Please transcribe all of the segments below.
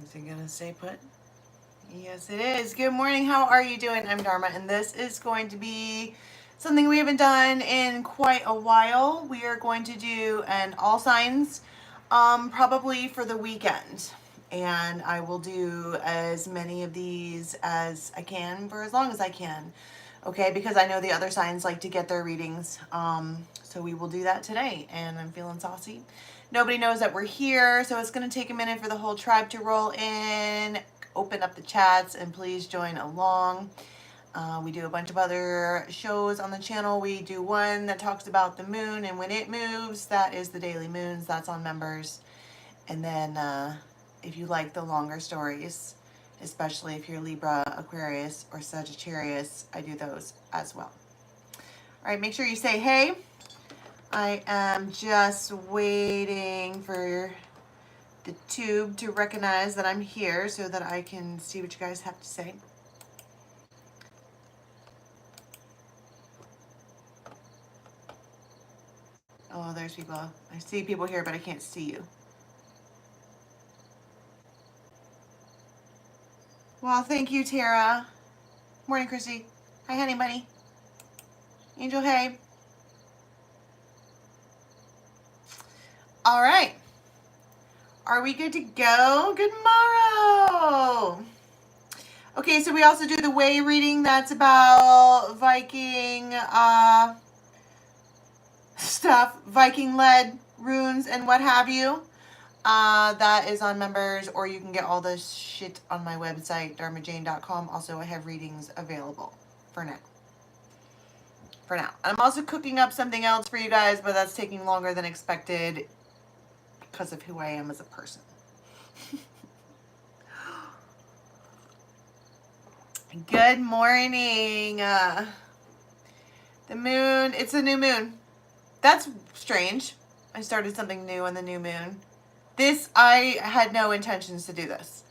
Is it gonna stay put? Yes, it is. Good morning. How are you doing? I'm Dharma, and this is going to be something we haven't done in quite a while. We are going to do an all signs, probably for the weekend. And I will do as many of these as I can for as long as I can. Okay, because I know the other signs like to get their readings. So we will do that today, and I'm feeling saucy. Nobody knows that we're here, so it's going to take a minute for the whole tribe to roll in. Open up the chats and please join along. We do a bunch of other shows on the channel. We do one that talks about the moon and when it moves. That is the daily moons. That's on members. And then if you like the longer stories, especially if you're Libra, Aquarius, or Sagittarius, I do those as well. All right, make sure you say hey. I am just waiting for the tube to recognize that I'm here so that I can see what you guys have to say. Oh, there's people. I see people here, but I can't see you. Well, thank you, Tara. Morning, Chrissy. Hi, honey bunny. Angel, hey. All right. Are we good to go? Good morrow. Okay, so we also do the way reading. That's about Viking stuff, Viking-led runes and what have you. That is on members, or you can get all this shit on my website, dharmajane.com. Also, I have readings available for now. I'm also cooking up something else for you guys, but that's taking longer than expected because of who I am as a person. Good morning. The moon, it's a new moon. That's strange. I started something new on the new moon. I had no intentions to do this.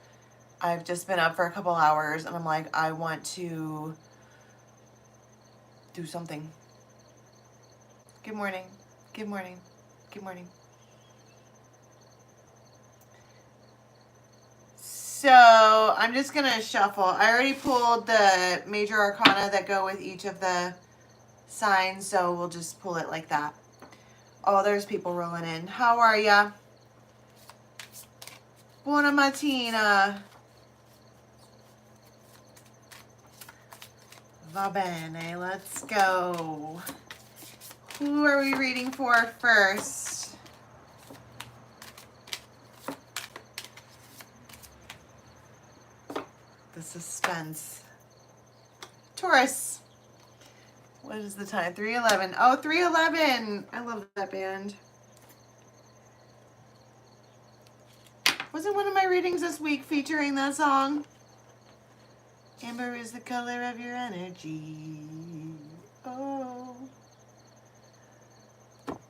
I've just been up for a couple hours and I'm like, I want to do something. Good morning. Good morning. Good morning. So I'm just going to shuffle. I already pulled the major arcana that go with each of the signs, so we'll just pull it like that. Oh, there's people rolling in. How are ya? Buona mattina. Va bene, let's go. Who are we reading for first? The suspense. Taurus. What is the time? 3:11. Oh, 3:11. I love that band. Wasn't one of my readings this week featuring that song? Amber is the color of your energy. Oh.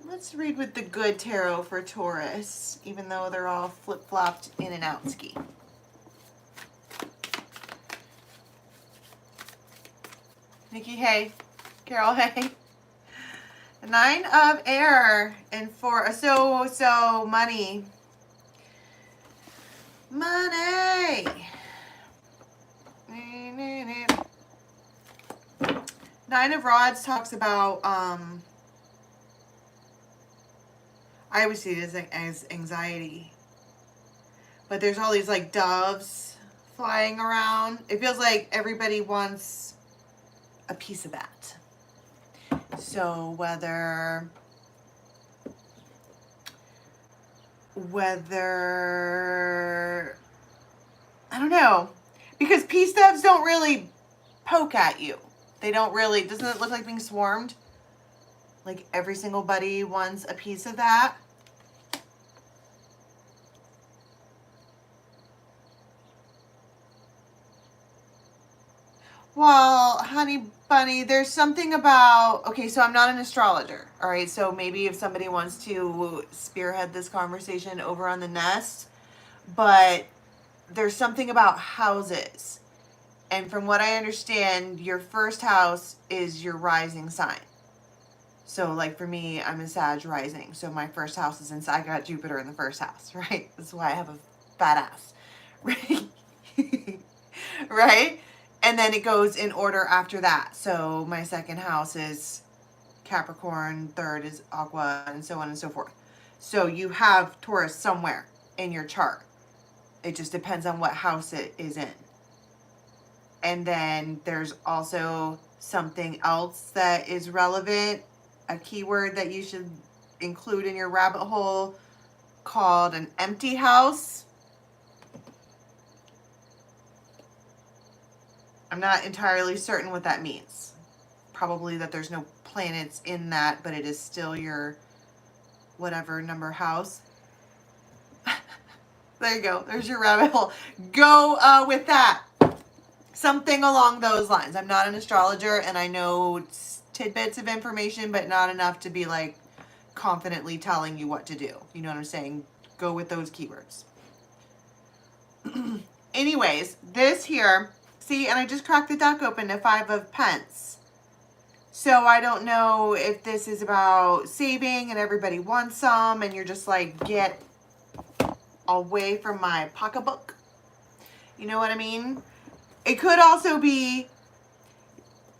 Let's read with the good tarot for Taurus, even though they're all flip-flopped in and out ski. Nikki, hey. Carol, hey. 9 of air and 4. So money. Money. 9 of rods talks about, I always see it as anxiety. But there's all these like doves flying around. It feels like everybody wants a piece of that. So whether I don't know, because peace doves don't really poke at you. They don't really, doesn't it look like being swarmed? Like every single buddy wants a piece of that. Well, honey bunny, there's something about, okay, so I'm not an astrologer, all right? So maybe if somebody wants to spearhead this conversation over on the nest, but there's something about houses. And from what I understand, your first house is your rising sign. So like for me, I'm a Sag rising. So my first house is in, I got Jupiter in the first house, right? That's why I have a fat ass, Right? And then it goes in order after that. So my second house is Capricorn, third is Aqua, and so on and so forth. So you have Taurus somewhere in your chart. It just depends on what house it is in. And then there's also something else that is relevant, a keyword that you should include in your rabbit hole called an empty house. I'm not entirely certain what that means. Probably that there's no planets in that, but it is still your whatever number house. There you go. There's your rabbit hole. Go with that. Something along those lines. I'm not an astrologer and I know tidbits of information, but not enough to be like confidently telling you what to do. You know what I'm saying? Go with those keywords. Anyways, this here, see, and I just cracked the deck open to 5 of Pence. So I don't know if this is about saving and everybody wants some and you're just like, get away from my pocketbook. You know what I mean? It could also be,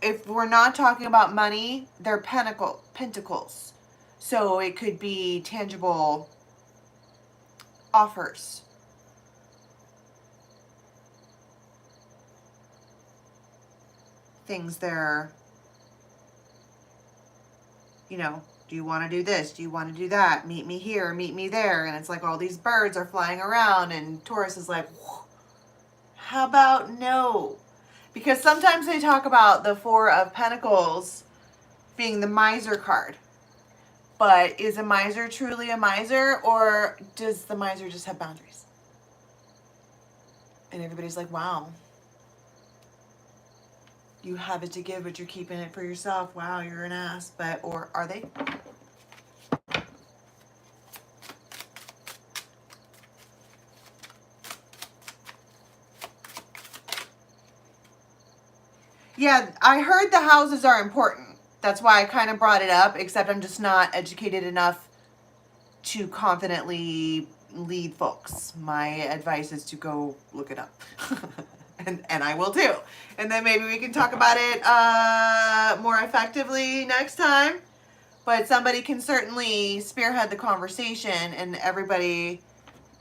if we're not talking about money, they're pentacles. So it could be tangible offers. Things they're, you know, do you want to do this? Do you want to do that? Meet me here, meet me there. And it's like all these birds are flying around and Taurus is like, how about no? Because sometimes they talk about the 4 of Pentacles being the miser card. But is a miser truly a miser, or does the miser just have boundaries? And everybody's like, wow, you have it to give, but you're keeping it for yourself. Wow, you're an ass. But, or are they? Yeah, I heard the houses are important. That's why I kind of brought it up, except I'm just not educated enough to confidently lead folks. My advice is to go look it up. and I will too. And then maybe we can talk about it more effectively next time. But somebody can certainly spearhead the conversation and everybody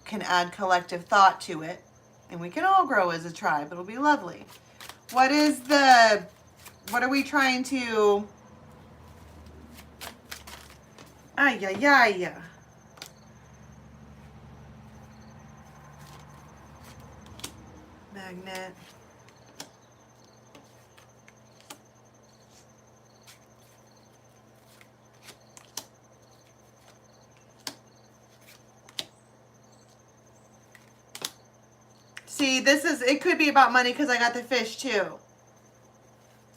can add collective thought to it. And we can all grow as a tribe. It'll be lovely. What are we trying to... Ay, ay, ay. Magnet. See, it could be about money because I got the fish too.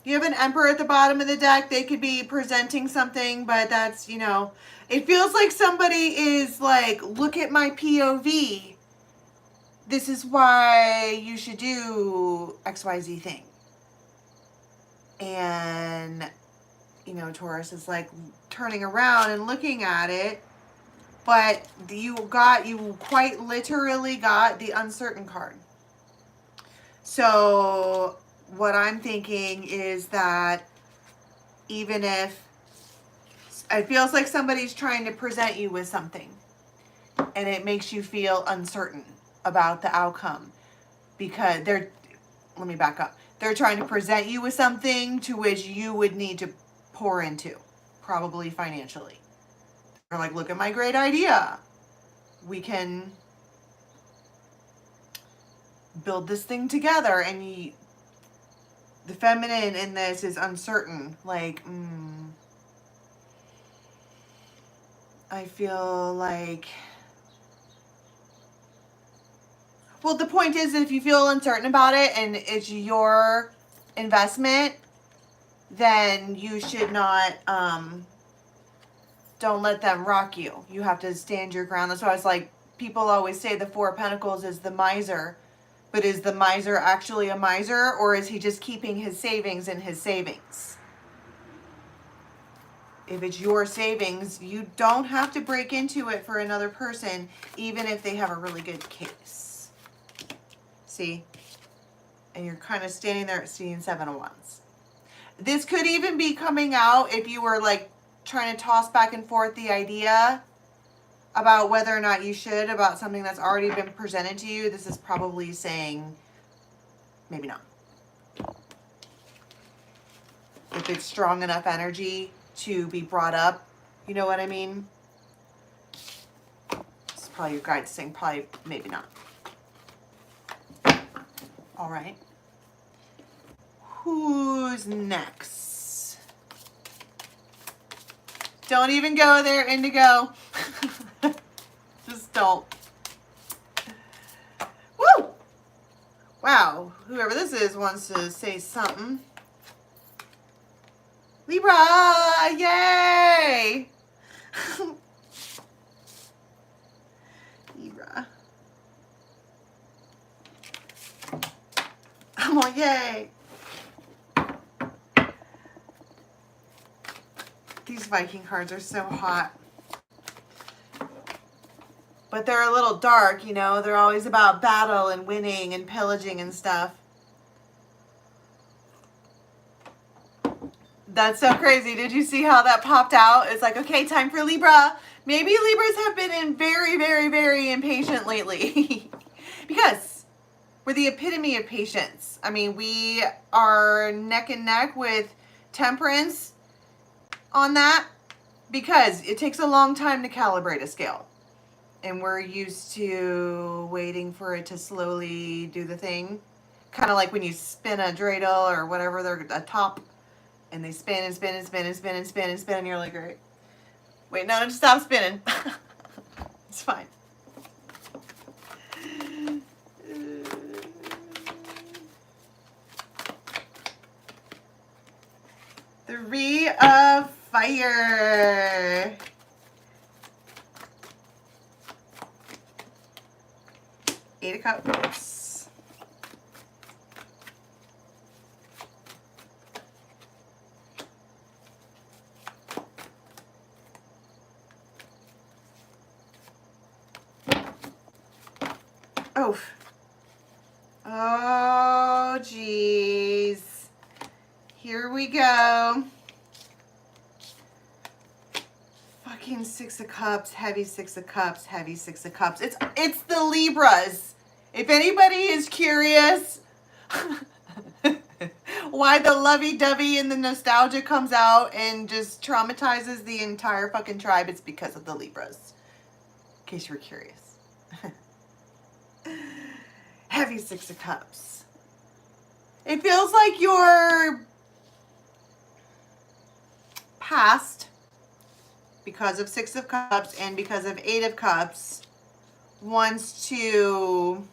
You have an Emperor at the bottom of the deck. They could be presenting something, but that's, you know, it feels like somebody is like, look at my POV. This is why you should do XYZ thing. And, you know, Taurus is like turning around and looking at it. But you quite literally got the uncertain card. So what I'm thinking is that even if it feels like somebody's trying to present you with something and it makes you feel uncertain about the outcome because let me back up. They're trying to present you with something to which you would need to pour into, probably financially. They're like, look at my great idea. We can build this thing together. And the feminine in this is uncertain. Like, I feel like, well, the point is, if you feel uncertain about it and it's your investment, then you should not, don't let them rock you. You have to stand your ground. That's why I was like, people always say the 4 of Pentacles is the miser. But is the miser actually a miser, or is he just keeping his savings in his savings? If it's your savings, you don't have to break into it for another person, even if they have a really good case. See? And you're kind of standing there seeing 7 of Wands. This could even be coming out if you were like trying to toss back and forth the idea about whether or not you should, about something that's already been presented to you. This is probably saying maybe not. If it's strong enough energy to be brought up, you know what I mean? It's probably your guide saying probably maybe not. All right. Who's next? Don't even go there, Indigo. Just don't. Woo! Wow, whoever this is wants to say something. Libra, yay! Libra. I'm like, yay! These Viking cards are so hot. But they're a little dark, you know? They're always about battle and winning and pillaging and stuff. That's so crazy. Did you see how that popped out? It's like, okay, time for Libra. Maybe Libras have been in very, very, very impatient lately. Because we're the epitome of patience. I mean, we are neck and neck with Temperance on that because it takes a long time to calibrate a scale. And we're used to waiting for it to slowly do the thing. Kind of like when you spin a dreidel or whatever, they're a top. And they spin and spin and spin and spin and spin and spin, and you're like, all right, wait, no, just stop spinning. It's fine. Three of Fire. Eight of Cups. Oh, geez. Here we go. Fucking Six of Cups, heavy Six of Cups, heavy Six of Cups. It's the Libras. If anybody is curious why the lovey-dovey and the nostalgia comes out and just traumatizes the entire fucking tribe, it's because of the Libras. In case you were curious. Heavy Six of Cups. It feels like your past, because of Six of Cups and because of Eight of Cups, wants to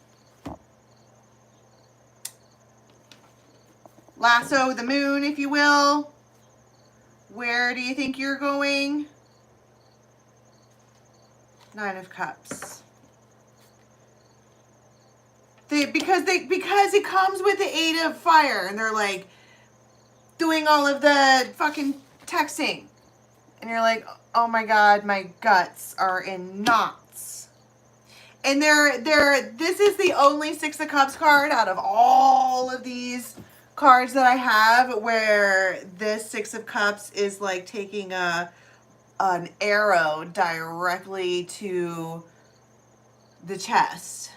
lasso the moon, if you will. Where do you think you're going? Nine of Cups. Because it comes with the Eight of Fire, and they're like doing all of the fucking texting, and you're like, oh my god, my guts are in knots. And this is the only Six of Cups card out of all of these cards that I have where this Six of Cups is like taking an arrow directly to the chest.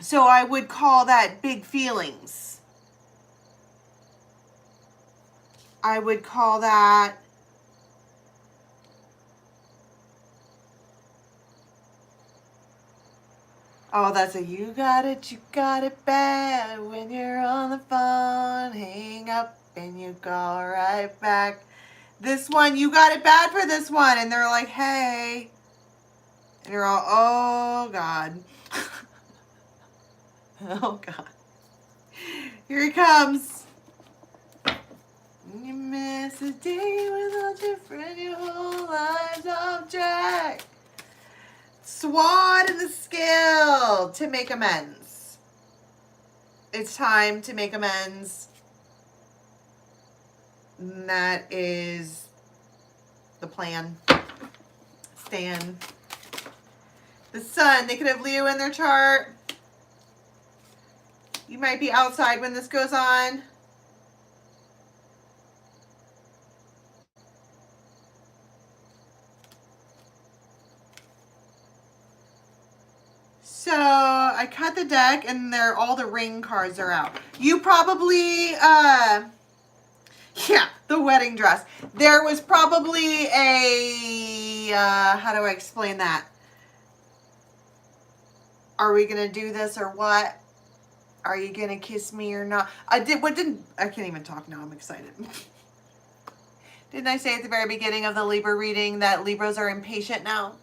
So I would call that big feelings. I would call that oh, that's a you got it bad when you're on the phone, hang up and you call right back. This one, you got it bad for this one, and they're like, hey, and you're all, oh God. Oh God. Here he comes. You miss a day without your friend, your whole life's off track. Sword in the scale to make amends. It's time to make amends. And that is the plan. Stan. The sun. They could have Leo in their chart. You might be outside when this goes on. So I cut the deck and all the ring cards are out. You probably, yeah, the wedding dress. There was probably a, how do I explain that? Are we going to do this or what? Are you going to kiss me or not? I can't even talk now. I'm excited. Didn't I say at the very beginning of the Libra reading that Libras are impatient now?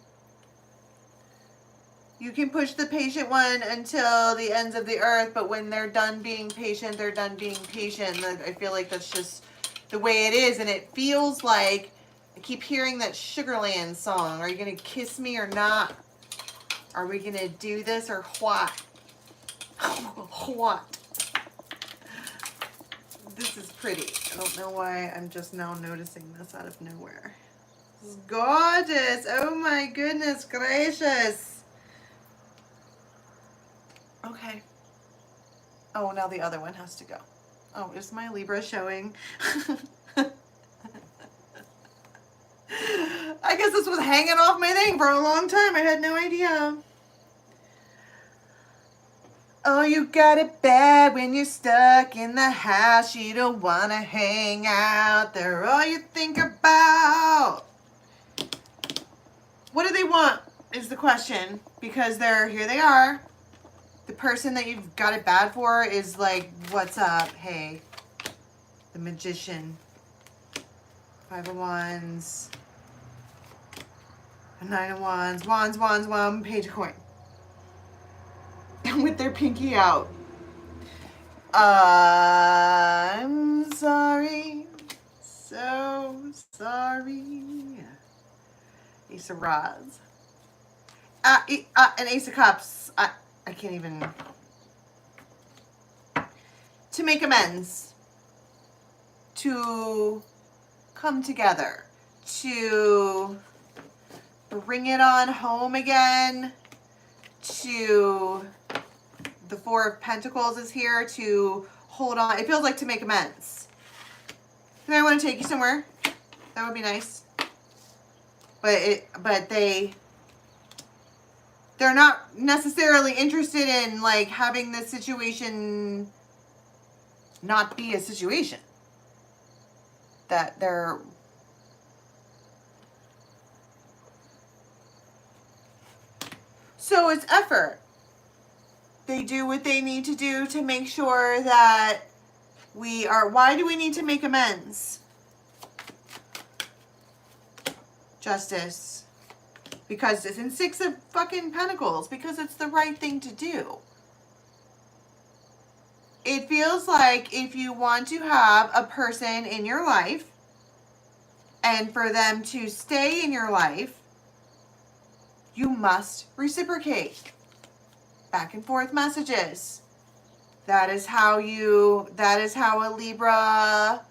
You can push the patient one until the ends of the earth, but when they're done being patient, they're done being patient. And I feel like that's just the way it is. And it feels like I keep hearing that Sugarland song. Are you going to kiss me or not? Are we going to do this or what? What? This is pretty. I don't know why I'm just now noticing this out of nowhere. This is gorgeous. Oh my goodness gracious. Okay. Oh, now the other one has to go. Oh, is my Libra showing? I guess this was hanging off my thing for a long time. I had no idea. Oh, you got it bad when you're stuck in the house. You don't want to hang out. They're all you think about. What do they want is the question. Because here they are. The person that you've got it bad for is like, what's up? Hey, the Magician. 5 of Wands. A 9 of Wands. Wands, Wands, Wand. Page of Coin. And with their pinky out. I'm sorry. So sorry. Ace of Rods. An Ace of Cups. I can't even. To make amends. To come together. To bring it on home again. To. The 4 of Pentacles is here to hold on. It feels like to make amends. And I want to take you somewhere. That would be nice. But they're not necessarily interested in like having this situation not be a situation. That they're so it's effort. They do what they need to do to make sure that we are. Why do we need to make amends? Justice. Because it's in 6 of fucking Pentacles. Because it's the right thing to do. It feels like if you want to have a person in your life and for them to stay in your life, you must reciprocate. Back and forth messages. That is how a Libra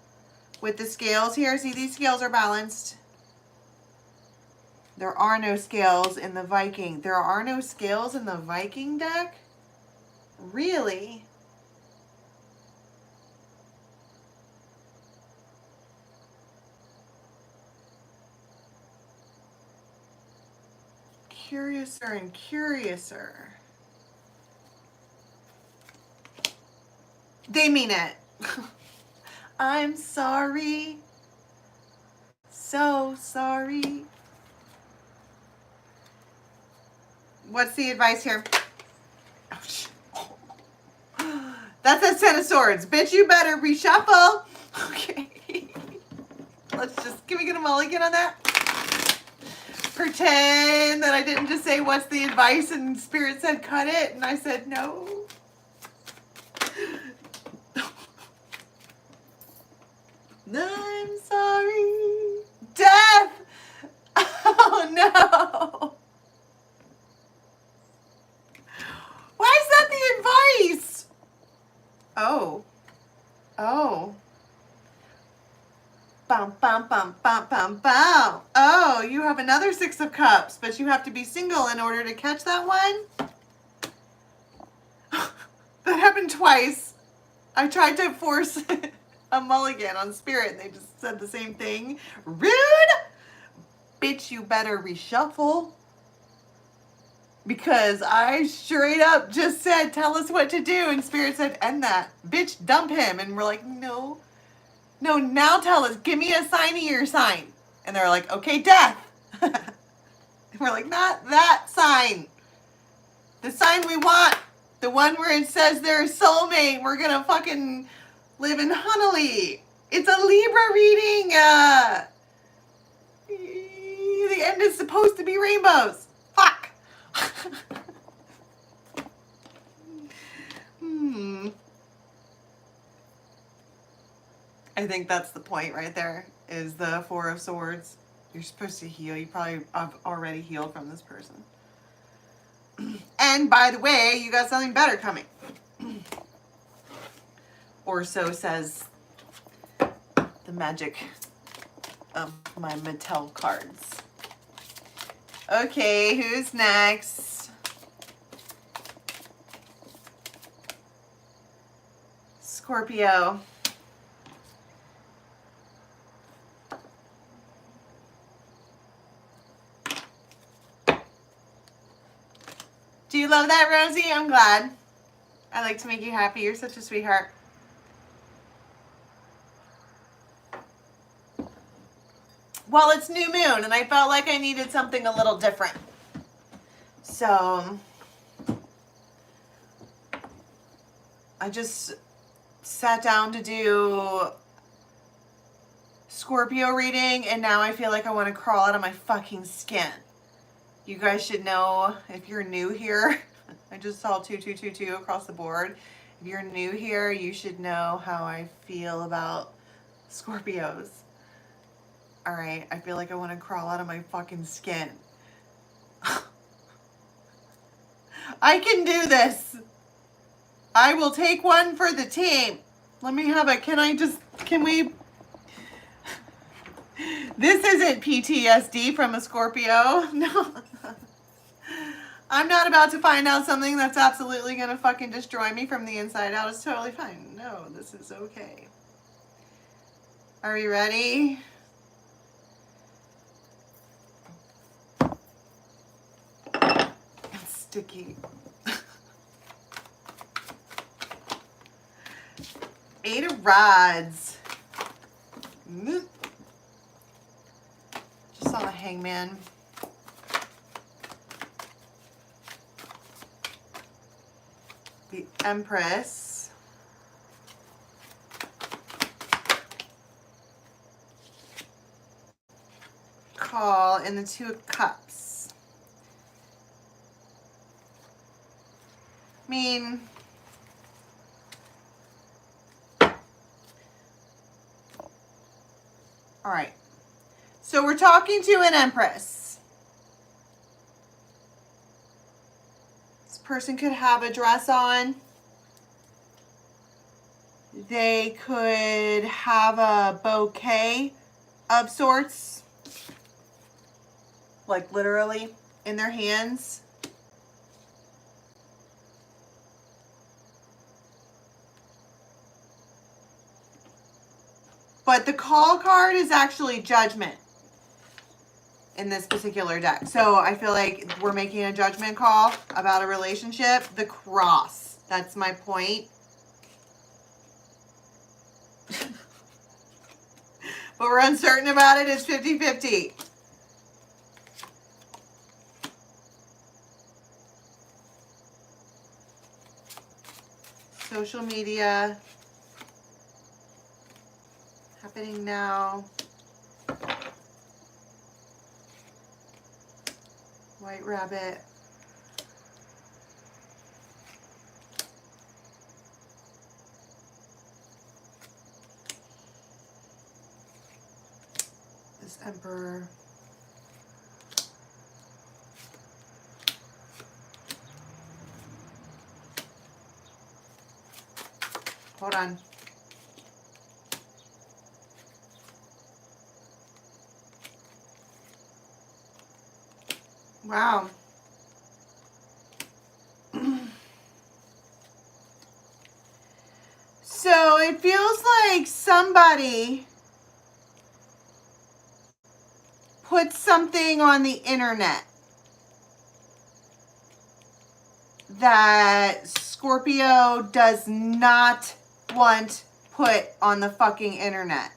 with the scales here. See, these scales are balanced. There are no scales in the Viking. There are no scales in the Viking deck? Really? Curiouser and curiouser. They mean it. I'm sorry. So sorry. What's the advice here? Ouch. That's a 10 of Swords. Bitch, you better reshuffle. Okay. Can we get a mulligan on that? Pretend that I didn't just say, what's the advice? And Spirit said, cut it. And I said, no. I'm sorry. Death. Oh, no. Why is that the advice? Oh. Bum, bum, bum, bum, bum, bum. Oh, you have another Six of Cups, but you have to be single in order to catch that one? That happened twice. I tried to force a mulligan on Spirit and they just said the same thing. Rude! Bitch, you better reshuffle. Because I straight up just said, tell us what to do. And Spirit said, end that. Bitch, dump him. And we're like, no. No, now tell us. Give me a sign of your sign. And they're like, okay, death. And we're like, not that sign. The sign we want. The one where it says they're a soulmate. We're going to fucking live in Honolulu. It's a Libra reading. The end is supposed to be rainbows. Fuck. I think that's the point right there, is the Four of Swords. You're supposed to heal. You probably have already healed from this person. And by the way, you got something better coming. Or so says the magic of my Mattel cards. Okay, who's next? Scorpio. Do you love that, Rosie? I'm glad. I like to make you happy. You're such a sweetheart. Well, it's new moon, and I felt like I needed something a little different. So I just sat down to do Scorpio reading, and now I feel like I want to crawl out of my fucking skin. You guys should know, if you're new here, I just saw 2222 across the board. If you're new here, you should know how I feel about Scorpios. All right, I feel like I want to crawl out of my fucking skin. I can do this. I will take one for the team. Let me have a, can we? This isn't PTSD from a Scorpio. No. I'm not about to find out something that's absolutely going to fucking destroy me from the inside out. It's totally fine. No, this is okay. Are you ready? It's sticky. 8 of Rods. Just saw the Hangman. The Empress. Call and the 2 of Cups. I mean, all right. So we're talking to an Empress. This person could have a dress on. They could have a bouquet of sorts, like literally in their hands. But the call card is actually Judgment in this particular deck. So I feel like we're making a judgment call about a relationship. The Cross. That's my point. But we're uncertain about it. It's 50-50. Social media. Happening now. White Rabbit. This Emperor. Hold on. Wow. So it feels like somebody put something on the internet that Scorpio does not want put on the fucking internet.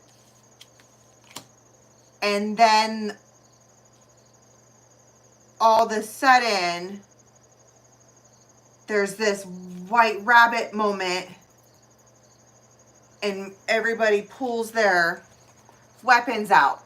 And then all of a sudden, there's this white rabbit moment and everybody pulls their weapons out.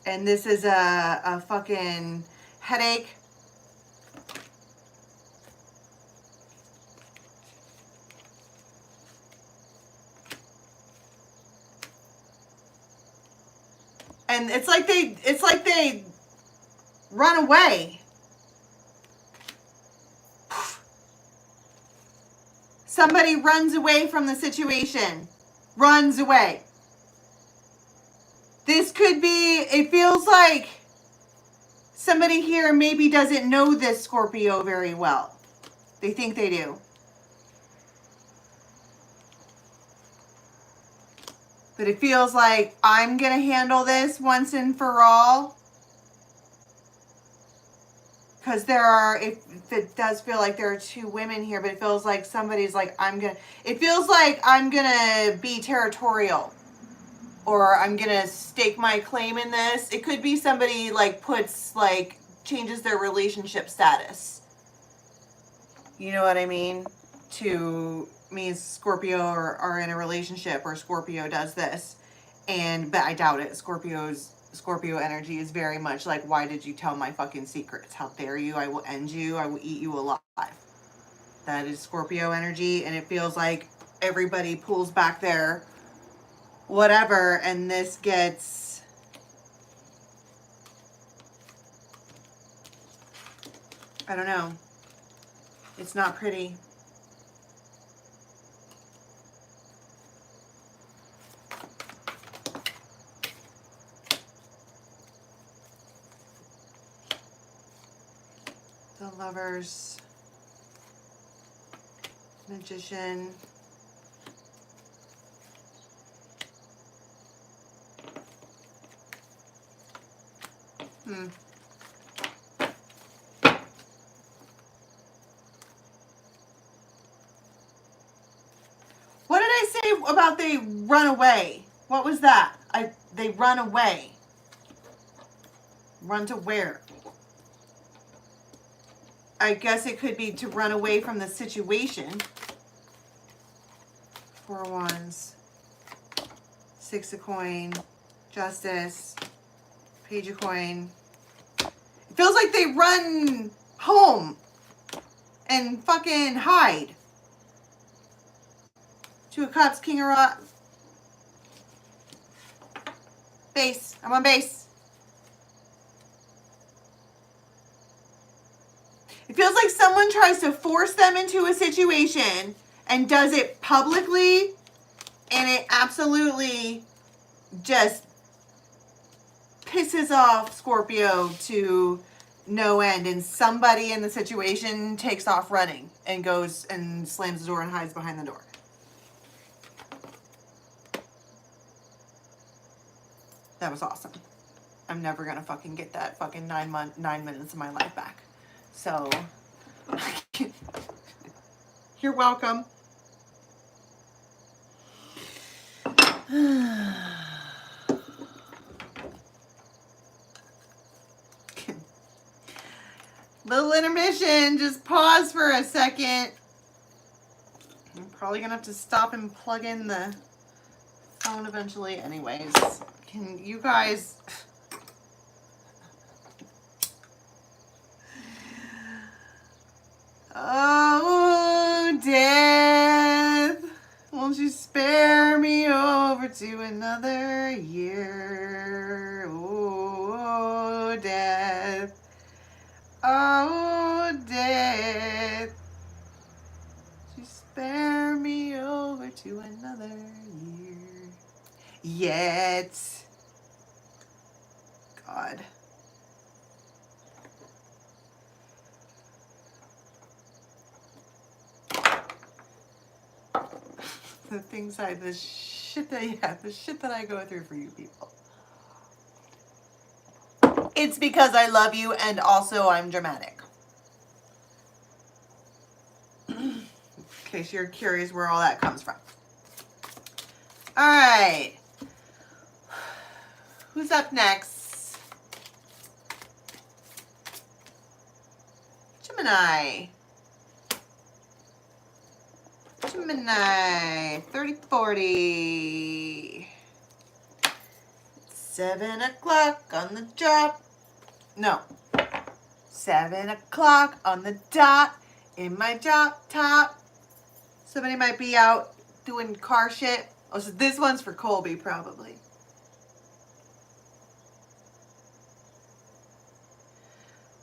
And this is a fucking headache. And it's like they run away. Somebody runs away from the situation. Runs away. This could be, it feels like somebody here maybe doesn't know this Scorpio very well. They think they do. But it feels like I'm going to handle this once and for all. Because there are, it does feel like there are two women here, but it feels like somebody's like, it feels like I'm going to be territorial. Or I'm going to stake my claim in this. It could be somebody like changes their relationship status. You know what I mean? To me, Scorpio are in a relationship, or Scorpio does this. But I doubt it. Scorpio energy is very much like, why did you tell my fucking secrets? How dare you? I will end you. I will eat you alive. That is Scorpio energy. And it feels like everybody pulls back their whatever, and this gets, I don't know. It's not pretty. The Lovers, Magician, What did I say about they run away? What was that? They run away. Run to where? I guess it could be to run away from the situation. 4 of Wands. 6 of Coin. Justice. Page of Coin. It feels like they run home and fucking hide. 2 of Cups, King of Rock. Base. I'm on base. It feels like someone tries to force them into a situation and does it publicly, and it absolutely just pisses off Scorpio to no end, and somebody in the situation takes off running and goes and slams the door and hides behind the door. That was awesome. I'm never gonna fucking get that fucking 9 minutes of my life back. So, you're welcome. Little intermission. Just pause for a second. I'm probably gonna have to stop and plug in the phone eventually. Anyways, can you guys... Oh, death, won't you spare me over to another year? Oh, death. Oh, death, won't you spare me to another year. Yet. God. The shit that I go through for you people. It's because I love you and also I'm dramatic. In case you're curious where all that comes from. All right. Who's up next? Gemini. Gemini, 30-40. 7 o'clock on the drop. No. 7 o'clock on the dot in my drop top. Somebody might be out doing car shit. Oh, so this one's for Colby, probably.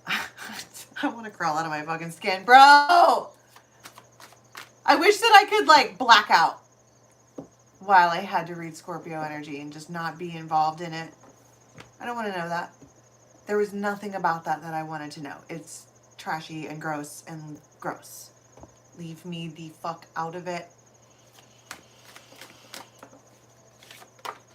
I want to crawl out of my fucking skin, bro. I wish that I could, like, black out while I had to read Scorpio energy and just not be involved in it. I don't want to know that. There was nothing about that I wanted to know. It's trashy and gross and gross. Leave me the fuck out of it.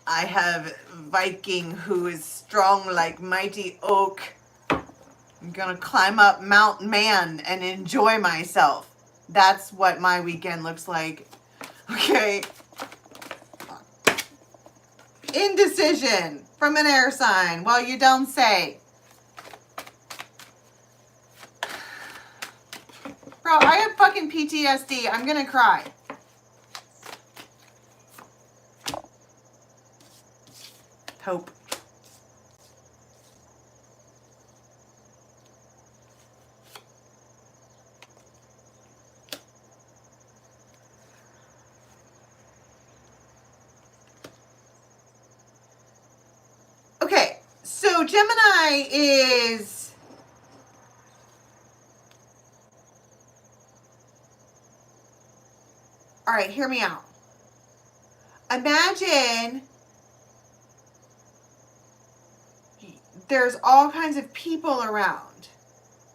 I have Viking who is strong like mighty oak. I'm gonna climb up Mount Man and enjoy myself. That's what my weekend looks like. Okay. Indecision from an air sign. Well, you don't say. Bro, I have fucking PTSD. I'm gonna cry. Hope. Okay, so Gemini is all right, hear me out. Imagine there's all kinds of people around.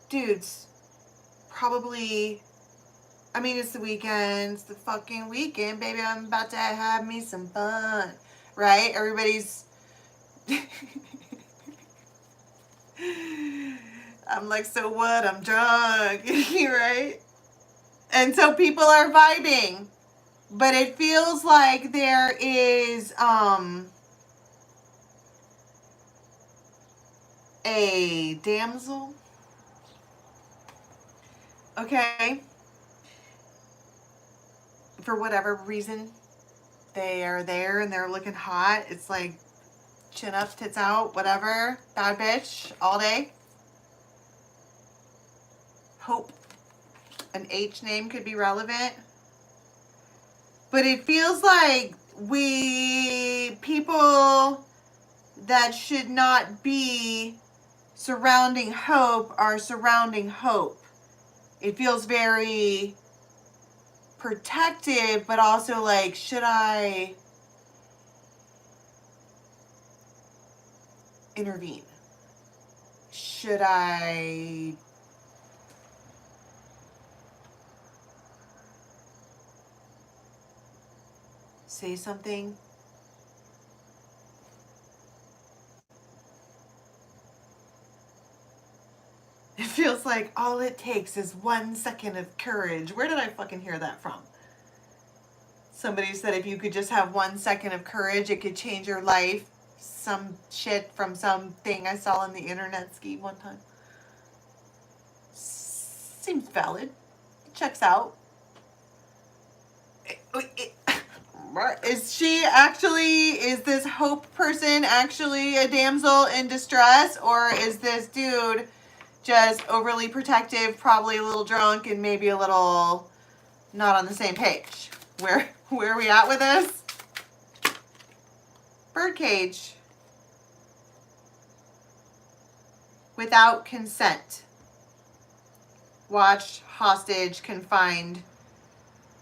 Dudes, probably, I mean, it's the weekend. It's the fucking weekend, baby. I'm about to have me some fun, right? Everybody's... I'm like, so what? I'm drunk, right? And so people are vibing. But it feels like there is a damsel. Okay. For whatever reason, they are there and they're looking hot. It's like chin up, tits out, whatever. Bad bitch all day. Hope. An H name could be relevant. But it feels like people that should not be surrounding hope are surrounding hope. It feels very protective, but also like, should I intervene? Should I say something? It feels like all it takes is 1 second of courage. Where did I fucking hear that from? Somebody said if you could just have 1 second of courage, it could change your life. Some shit from something I saw on the internet ski one time. Seems valid. It checks out. Is this hope person actually a damsel in distress? Or is this dude just overly protective, probably a little drunk, and maybe a little not on the same page? Where are we at with this? Birdcage. Without consent. Watched, hostage, confined,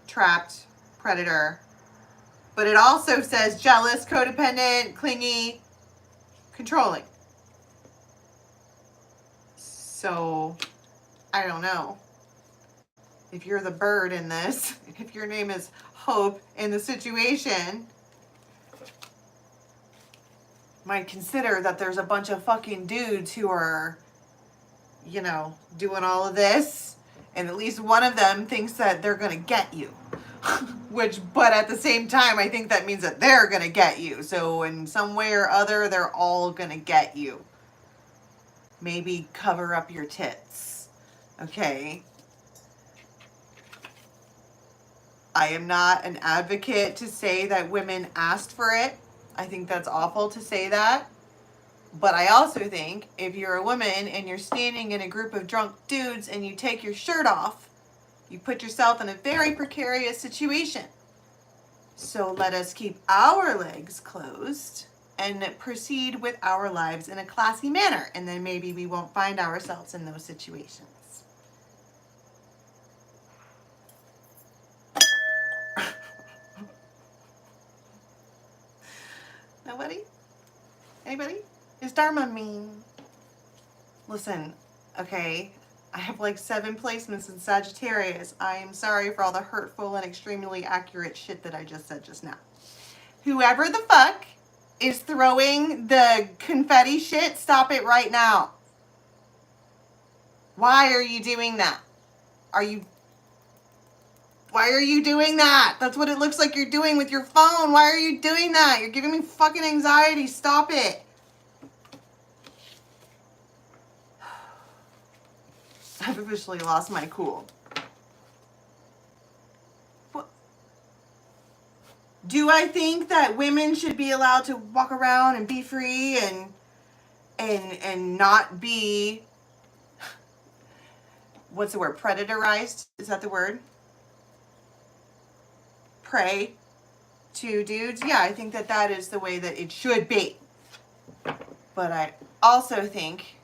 trapped, predator. But it also says jealous, codependent, clingy, controlling. So, I don't know. If you're the bird in this, if your name is Hope in the situation, might consider that there's a bunch of fucking dudes who are, you know, doing all of this, and at least one of them thinks that they're gonna get you. But at the same time, I think that means that they're gonna get you. So in some way or other, they're all gonna get you. Maybe cover up your tits. Okay. I am not an advocate to say that women asked for it. I think that's awful to say that. But I also think if you're a woman and you're standing in a group of drunk dudes and you take your shirt off, you put yourself in a very precarious situation. So let us keep our legs closed and proceed with our lives in a classy manner. And then maybe we won't find ourselves in those situations. Nobody? Anybody? Is Dharma mean? Listen, okay, I have like 7 placements in Sagittarius. I am sorry for all the hurtful and extremely accurate shit that I just said just now. Whoever the fuck is throwing the confetti shit, stop it right now. Why are you doing that? Why are you doing that? That's what it looks like you're doing with your phone. Why are you doing that? You're giving me fucking anxiety. Stop it. I've officially lost my cool. What? Do I think that women should be allowed to walk around and be free and not be, what's the word, predatorized? Is that the word? Prey to dudes? Yeah, I think that that is the way that it should be. But I also think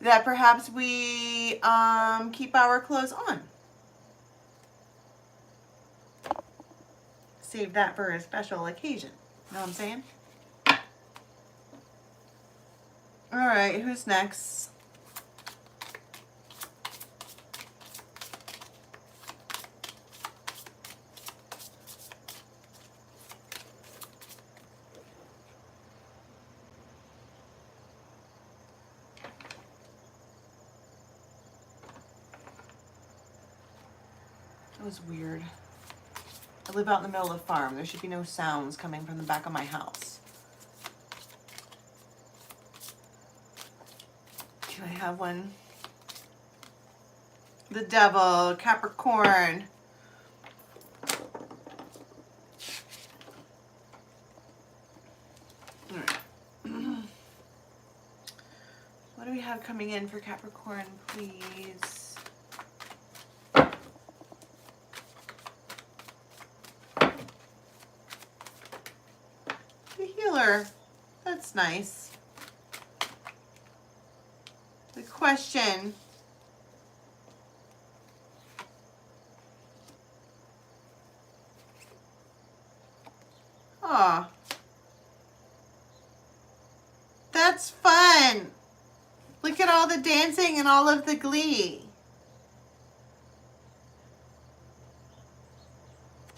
that perhaps we keep our clothes on. Save that for a special occasion. Know what I'm saying? All right, who's next? That was weird. I live out in the middle of the farm. There should be no sounds coming from the back of my house. Can I have one? The Devil, Capricorn. All right. What do we have coming in for Capricorn, please? Healer. That's nice. The question. Aw. That's fun. Look at all the dancing and all of the glee.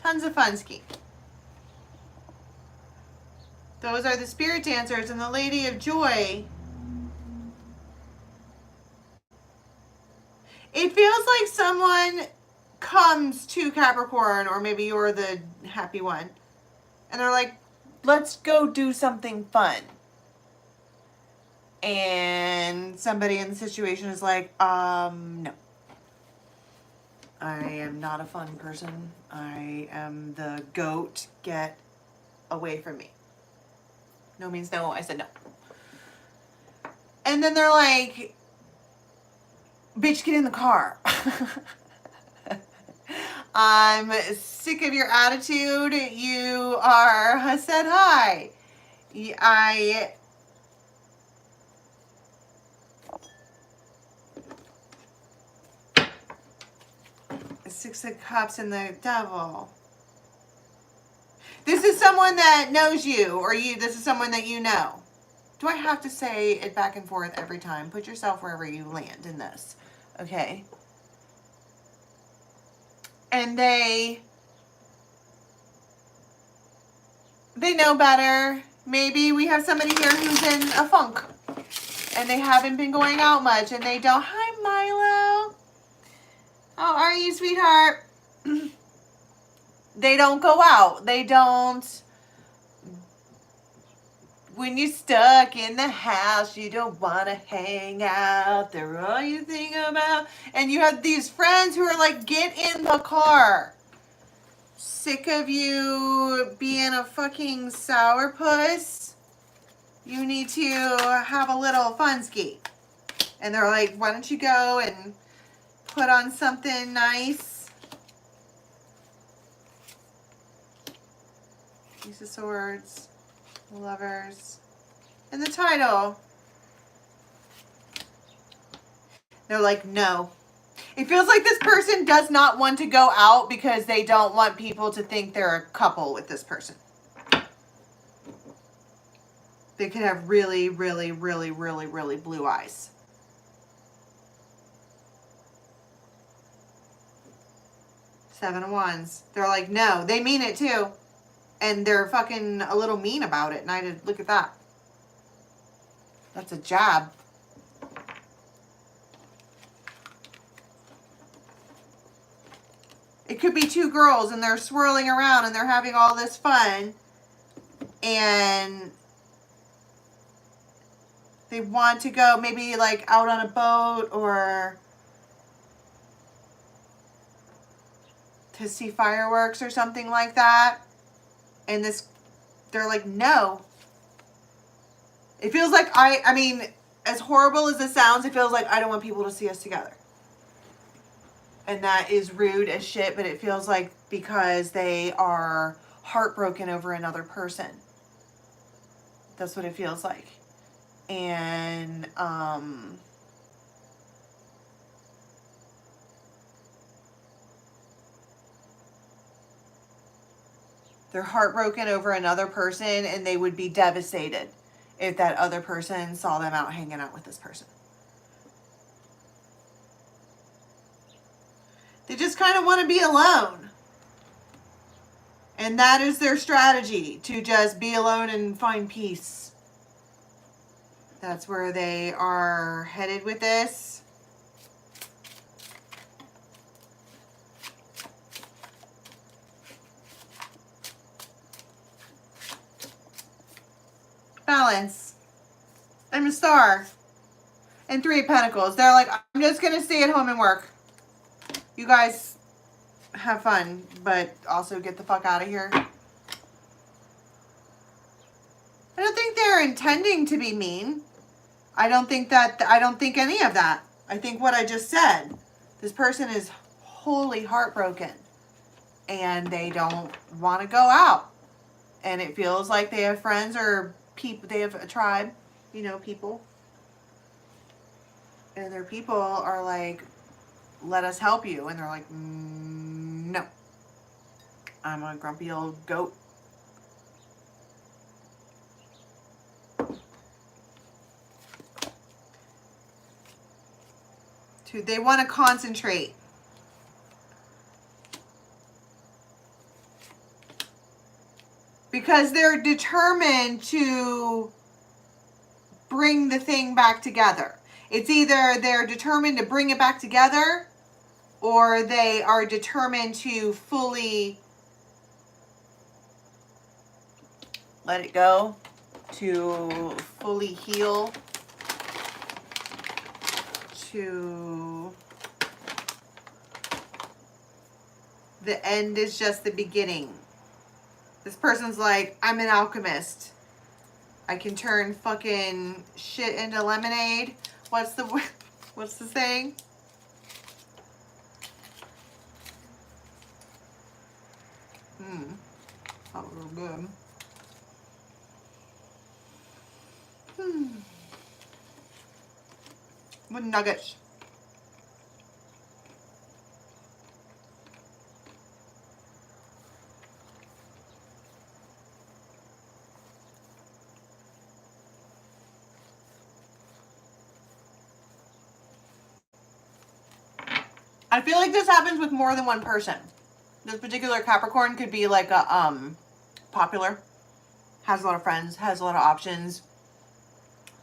Tons of fun ski. Those are the spirit dancers and the Lady of Joy. It feels like someone comes to Capricorn, or maybe you're the happy one, and they're like, let's go do something fun. And somebody in the situation is like, no. I am not a fun person. I am the goat. Get away from me. No means no. I said no. And then they're like, bitch, get in the car. I'm sick of your attitude. You are said hi. Six of Cups and the Devil. This is someone that knows you, or this is someone that you know. Do I have to say it back and forth every time? Put yourself wherever you land in this. Okay. And they know better. Maybe we have somebody here who's in a funk. And they haven't been going out much. And they don't. Hi, Milo. How are you, sweetheart? They don't go out. They don't. When you're stuck in the house, you don't want to hang out. They're all you think about. And you have these friends who are like, get in the car. Sick of you being a fucking sourpuss. You need to have a little fun ski. And they're like, why don't you go and put on something nice? Ace of Swords. Lovers. And the title. They're like, no. It feels like this person does not want to go out because they don't want people to think they're a couple with this person. They could have really, really, really, really, really blue eyes. Seven of Wands. They're like, no. They mean it too. And they're fucking a little mean about it. And I did, look at that. That's a jab. It could be two girls and they're swirling around and they're having all this fun. And they want to go maybe like out on a boat or to see fireworks or something like that. And they're like, no. It feels like I mean, as horrible as this sounds, it feels like I don't want people to see us together. And that is rude as shit, but it feels like because they are heartbroken over another person. That's what it feels like. And, they're heartbroken over another person and they would be devastated if that other person saw them out hanging out with this person. They just kind of want to be alone. And that is their strategy, to just be alone and find peace. That's where they are headed with this. Balance. I'm a Star. And Three of Pentacles. They're like, I'm just going to stay at home and work. You guys have fun, but also get the fuck out of here. I don't think they're intending to be mean. I don't think any of that. I think what I just said. This person is wholly heartbroken. And they don't want to go out. And it feels like they have friends or people, they have a tribe, you know, people. And their people are like, let us help you. And they're like, no. I'm a grumpy old goat. They want to concentrate. Because they're determined to bring the thing back together. It's either they're determined to bring it back together, or they are determined to fully let it go, to fully heal, to the end is just the beginning. This person's like, I'm an alchemist. I can turn fucking shit into lemonade. What's the saying? Not real good. With nuggets. I feel like this happens with more than one person. This particular Capricorn could be like a popular, has a lot of friends, has a lot of options,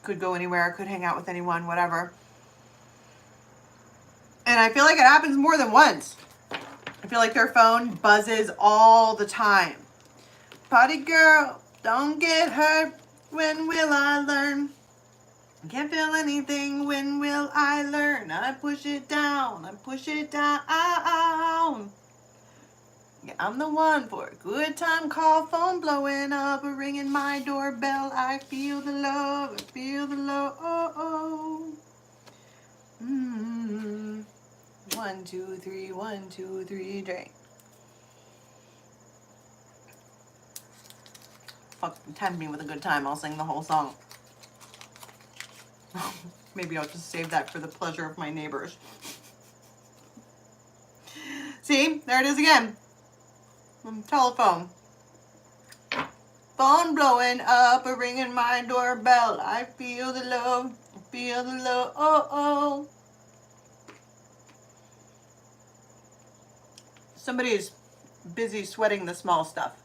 could go anywhere, could hang out with anyone, whatever. And I feel like it happens more than once. I feel like their phone buzzes all the time. Party girl, don't get hurt. When will I learn? Can't feel anything. When will I learn? I push it down. I push it down. Yeah, I'm the one for a good time call. Phone blowing up, ringing my doorbell. I feel the love. I feel the love. Oh, oh. 1, 2, 3, 1, 2, 3, drink. Fuck, tempt me with a good time. I'll sing the whole song. Maybe I'll just save that for the pleasure of my neighbors. See, there it is again. Telephone. Phone blowing up, ringing my doorbell. I feel the love. I feel the love. Oh, oh. Somebody is busy sweating the small stuff.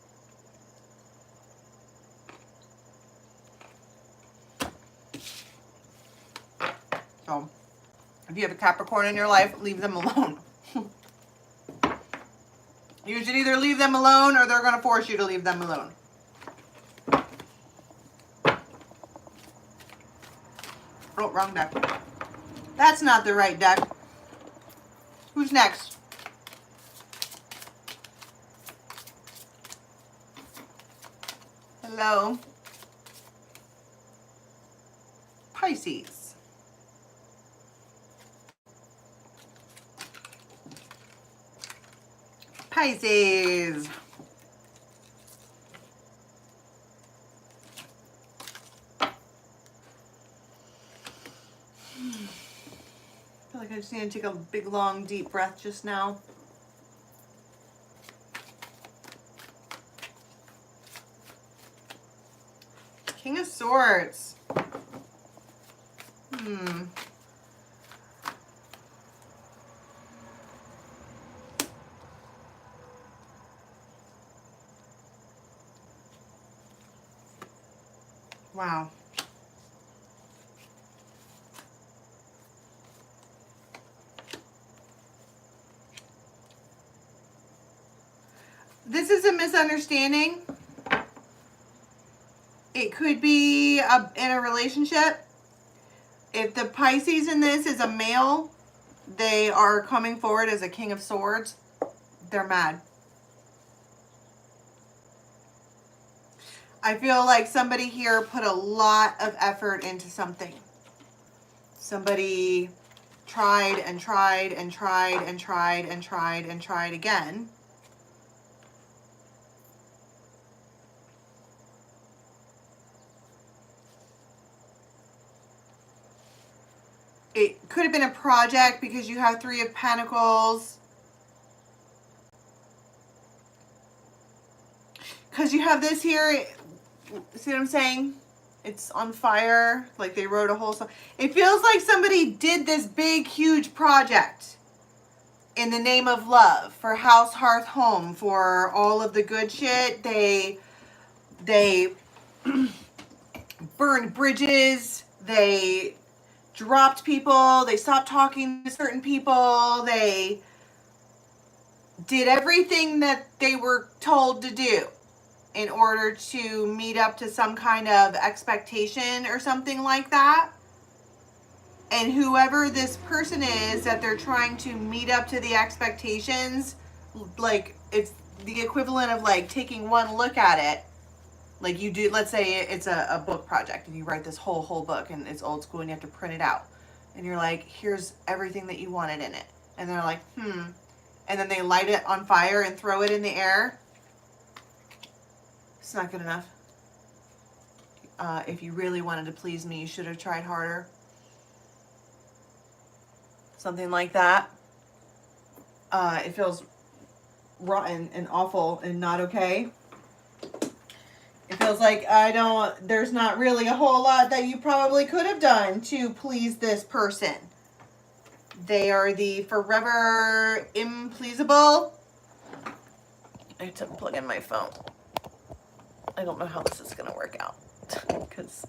So, if you have a Capricorn in your life, leave them alone. You should either leave them alone or they're going to force you to leave them alone. Oh, wrong deck. That's not the right deck. Who's next? Hello. Pisces. Pisces. I feel like I just need to take a big, long, deep breath just now. King of Swords. Wow. This is a misunderstanding. It could be in a relationship. If the Pisces in this is a male, they are coming forward as a King of Swords. They're mad. I feel like somebody here put a lot of effort into something. Somebody tried and tried and tried and tried and tried and tried again. It could have been a project because you have 3 of Pentacles. Because you have this here. See what I'm saying? It's on fire. Like they wrote a whole song. It feels like somebody did this big, huge project in the name of love. For house, hearth, home. For all of the good shit. They burned bridges. They dropped people. They stopped talking to certain people. They did everything that they were told to do in order to meet up to some kind of expectation or something like that. And whoever this person is that they're trying to meet up to the expectations, like it's the equivalent of like taking one look at it. Like you do, let's say it's a book project and you write this whole book and it's old school and you have to print it out. And you're like, here's everything that you wanted in it. And they're like, And then they light it on fire and throw it in the air. It's not good enough. If you really wanted to please me, you should have tried harder. Something like that. It feels rotten and awful and not okay. It feels like there's not really a whole lot that you probably could have done to please this person. They are the forever impleasable. I have to plug in my phone. I don't know how this is going to work out because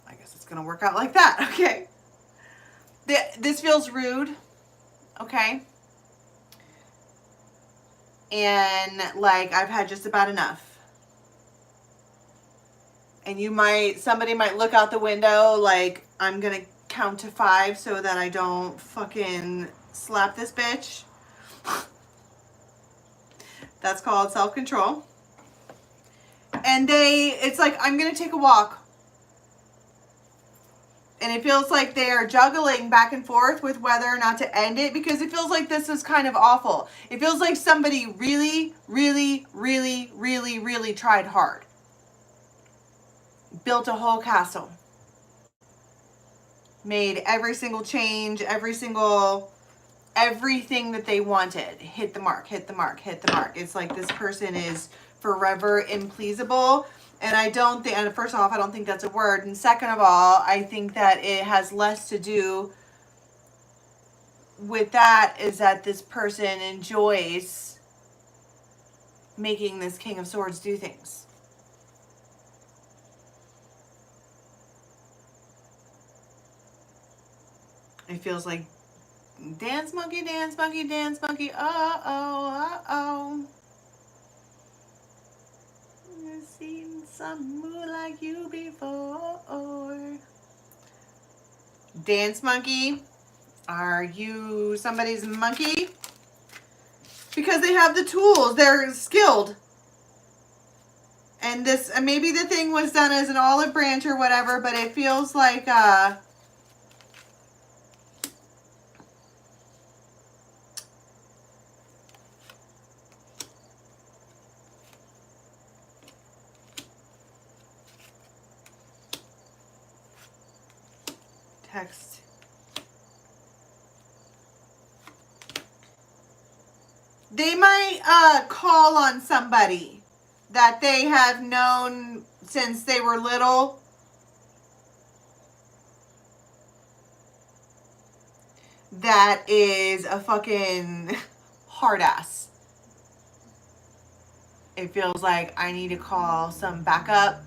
I guess it's going to work out like that. Okay. This feels rude. Okay. And like I've had just about enough. And somebody might look out the window like I'm going to count to 5 so that I don't fucking slap this bitch. That's called self-control. And it's like, I'm going to take a walk. And it feels like they are juggling back and forth with whether or not to end it because it feels like this is kind of awful. It feels like somebody really, really, really, really, really tried hard. Built a whole castle. Made every single change, everything that they wanted. Hit the mark, hit the mark, hit the mark. It's like this person is forever impleasable. And I don't think, and first off, I don't think that's a word. And second of all, I think that it has less to do with that is that this person enjoys making this King of Swords do things. It feels like dance monkey, dance monkey, dance monkey. Uh-oh, uh-oh. I've seen some move like you before. Dance monkey. Are you somebody's monkey? Because they have the tools. They're skilled. And this, maybe the thing was done as an olive branch or whatever, but it feels like, text. They might call on somebody that they have known since they were little. That is a fucking hard ass. It feels like I need to call some backup.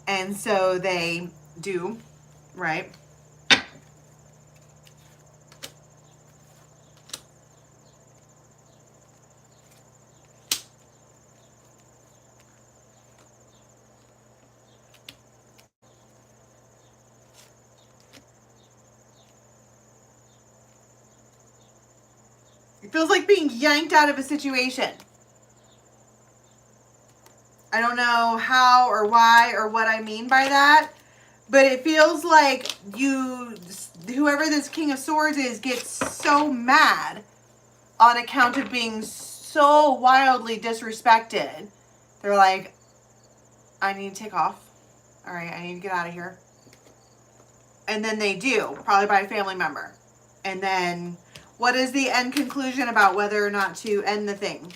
And so they do, right? It feels like being yanked out of a situation. I don't know how or why or what I mean by that, but it feels like whoever this King of Swords is, gets so mad on account of being so wildly disrespected. They're like, I need to take off. All right, I need to get out of here. And then they do, probably by a family member. And then what is the end conclusion about whether or not to end the thing?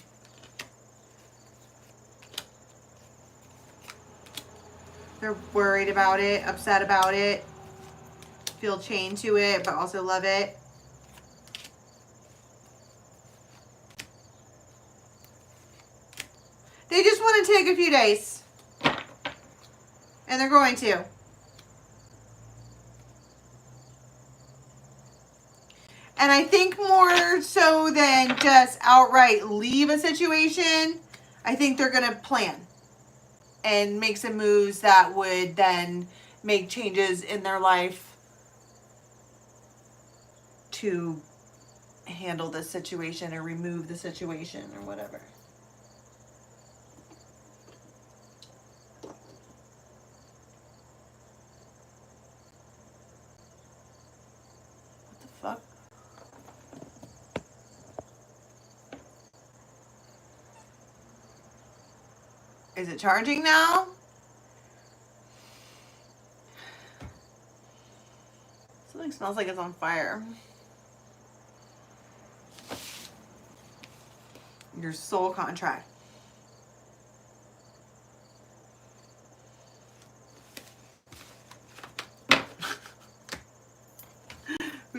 They're worried about it, upset about it, feel chained to it, but also love it. They just want to take a few days. And they're going to. And I think more so than just outright leave a situation, I think they're going to plan and make some moves that would then make changes in their life to handle the situation or remove the situation or whatever. What the fuck? Is it charging now? Something smells like it's on fire. Your soul contract.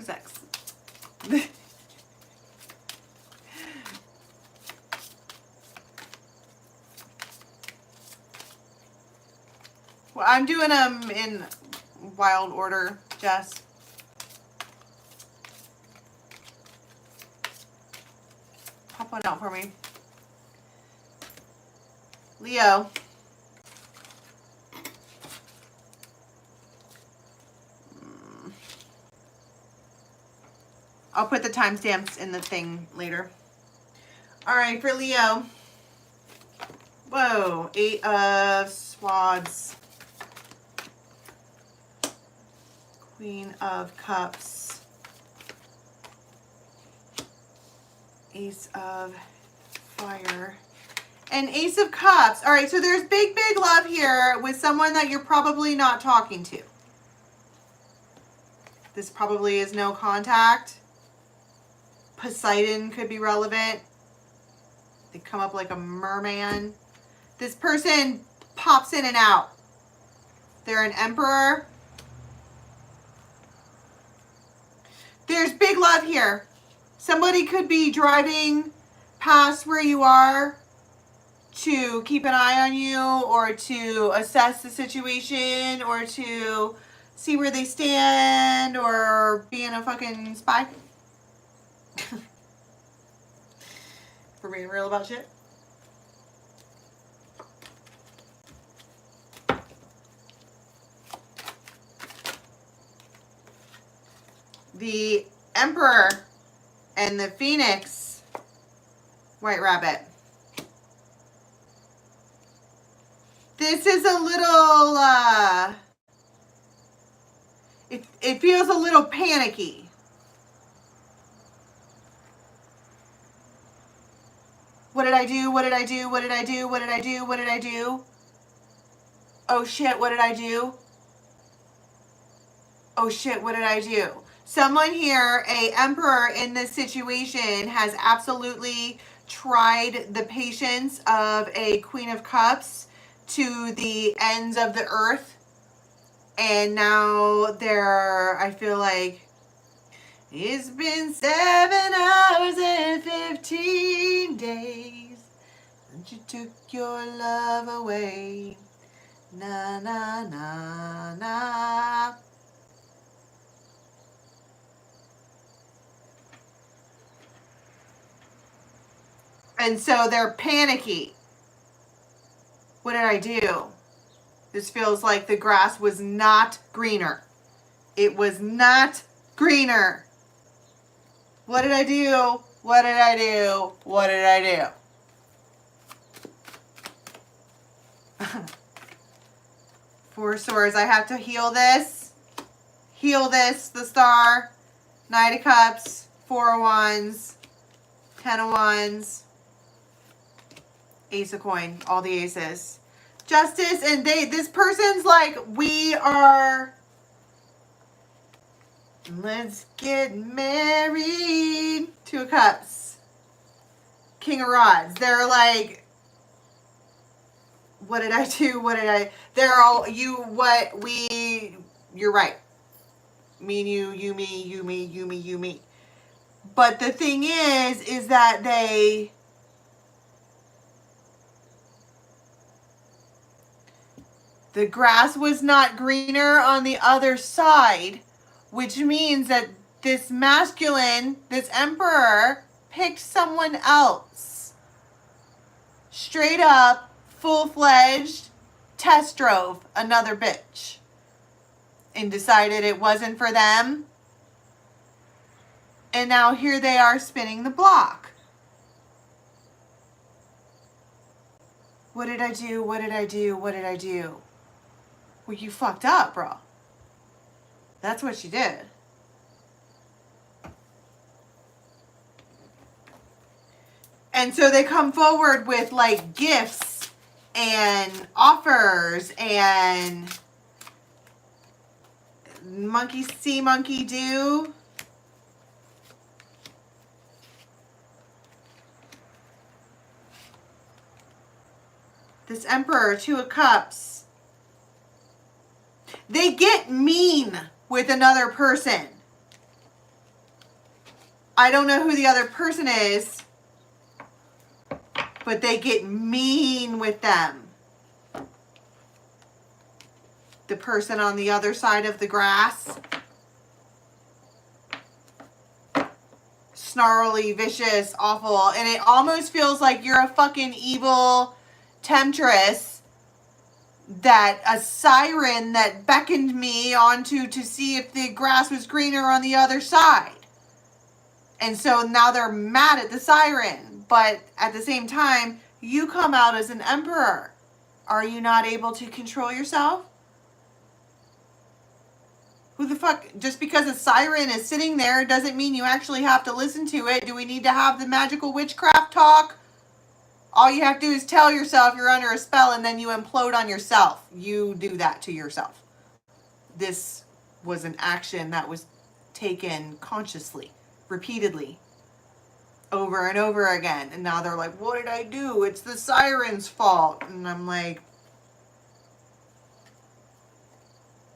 sex. Well, I'm doing them in wild order, Jess. Pop one out for me. Leo. I'll put the timestamps in the thing later. All right, for Leo. Whoa, 8 of Swords. Queen of Cups. Ace of Fire. And Ace of Cups. All right, so there's big, big love here with someone that you're probably not talking to. This probably is no contact. Poseidon could be relevant. They come up like a merman. This person pops in and out. They're an emperor. There's big love here. Somebody could be driving past where you are to keep an eye on you, or to assess the situation, or to see where they stand, or being a fucking spy. For being real about shit. The Emperor and the Phoenix White Rabbit. This is a little, it feels a little panicky. What did I do? What did I do? What did I do? What did I do? What did I do? Oh shit, what did I do? Oh shit, what did I do? Someone here, a emperor in this situation, has absolutely tried the patience of a Queen of Cups to the ends of the earth. And now they're, I feel like, it's been 7 hours and 15 days since you took your love away. Na, na, na, na. And so they're panicky. What did I do? This feels like the grass was not greener. It was not greener. What did I do? What did I do? What did I do? 4 of Swords. I have to heal this. Heal this, the Star. Knight of Cups. 4 of Wands. 10 of Wands. Ace of Coin. All the aces. Justice, and this person's like, we are, let's get married. 2 of Cups. King of Rods. They're like, what did I do? What did I, they're all, you, what, we, you're right. Me and you me, you me, you me, you me. But the thing is that the grass was not greener on the other side, which means that this masculine, this emperor, picked someone else. Straight up, full-fledged, test drove another bitch. And decided it wasn't for them. And now here they are spinning the block. What did I do? What did I do? What did I do? Well, you fucked up, bro. That's what you did. And so they come forward with like gifts and offers and monkey see, monkey do. This Emperor, 2 of Cups. They get mean with another person. I don't know who the other person is, but they get mean with them. The person on the other side of the grass. Snarly, vicious, awful. And it almost feels like you're a fucking evil temptress, that a siren that beckoned me onto to see if the grass was greener on the other side. And so now they're mad at the siren. But at the same time, you come out as an emperor. Are you not able to control yourself? Who the fuck? Just because a siren is sitting there doesn't mean you actually have to listen to it. Do we need to have the magical witchcraft talk? All you have to do is tell yourself you're under a spell and then you implode on yourself. You do that to yourself. This was an action that was taken consciously, repeatedly, over and over again. And now they're like, what did I do? It's the siren's fault. And I'm like,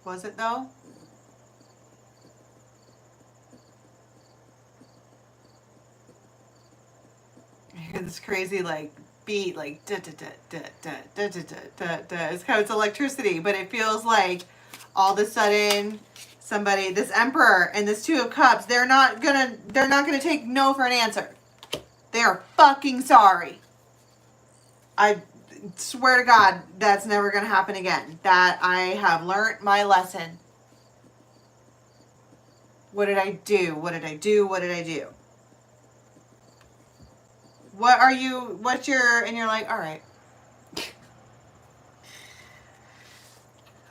was it though? I hear this crazy like beat, like da da da da da da da da da. It's kind of, it's electricity, but it feels like all of a sudden somebody, this Emperor and this Two of Cups, they're not gonna take no for an answer. They are fucking sorry. I swear to God, that's never gonna happen again. That I have learned my lesson. What did I do? What did I do? What did I do? What are you, what's your, and you're like, all right.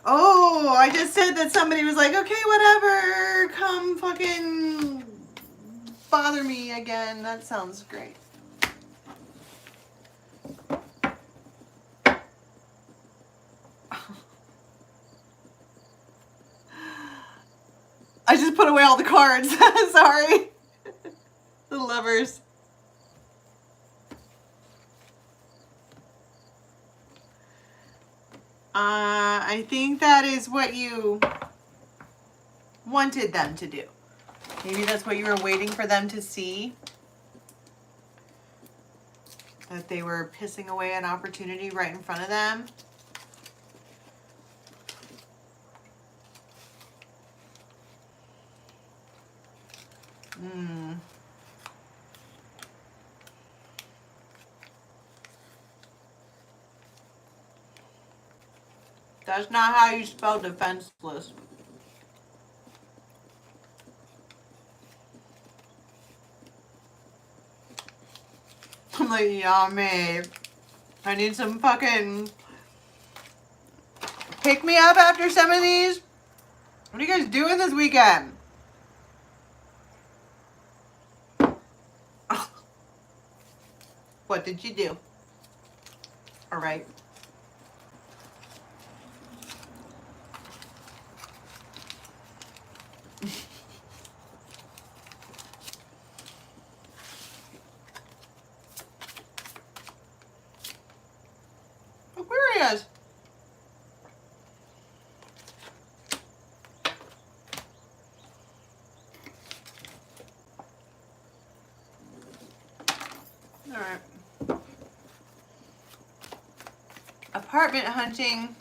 Oh, I just said that somebody was like, okay, whatever, come fucking bother me again. That sounds great. I just put away all the cards. Sorry. The Lovers. I think that is what you wanted them to do. Maybe that's what you were waiting for them to see. That they were pissing away an opportunity right in front of them. That's not how you spell defenseless. I'm like, yummy. I need some fucking pick me up after some of these. What are you guys doing this weekend? What did you do? All right. Aquarius. All right. Apartment hunting.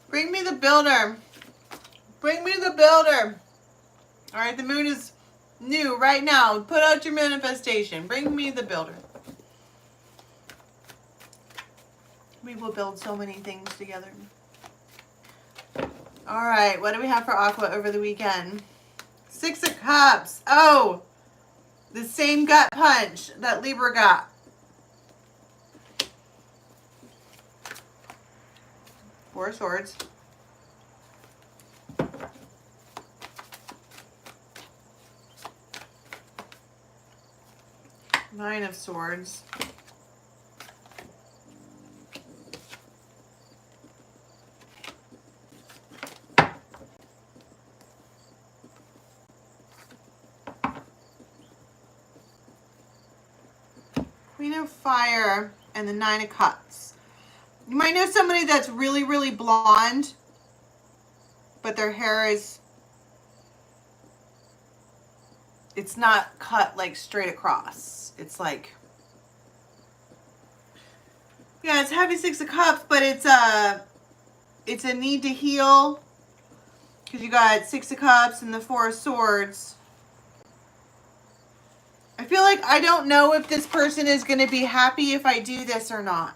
Bring me the builder. Bring me the builder. All right, the moon is new right now. Put out your manifestation. Bring me the builder. We will build so many things together. All right, what do we have for Aqua over the weekend? Six of Cups. Oh, the same gut punch that Libra got. Four of Swords. Nine of Swords. Queen of Fire and the Nine of Cups. You might know somebody that's really, really blonde, but their hair is it's not cut like straight across. It's like, yeah, it's heavy Six of Cups, but it's a need to heal, because you got Six of Cups and the Four of Swords. I feel like I don't know if this person is going to be happy if I do this or not.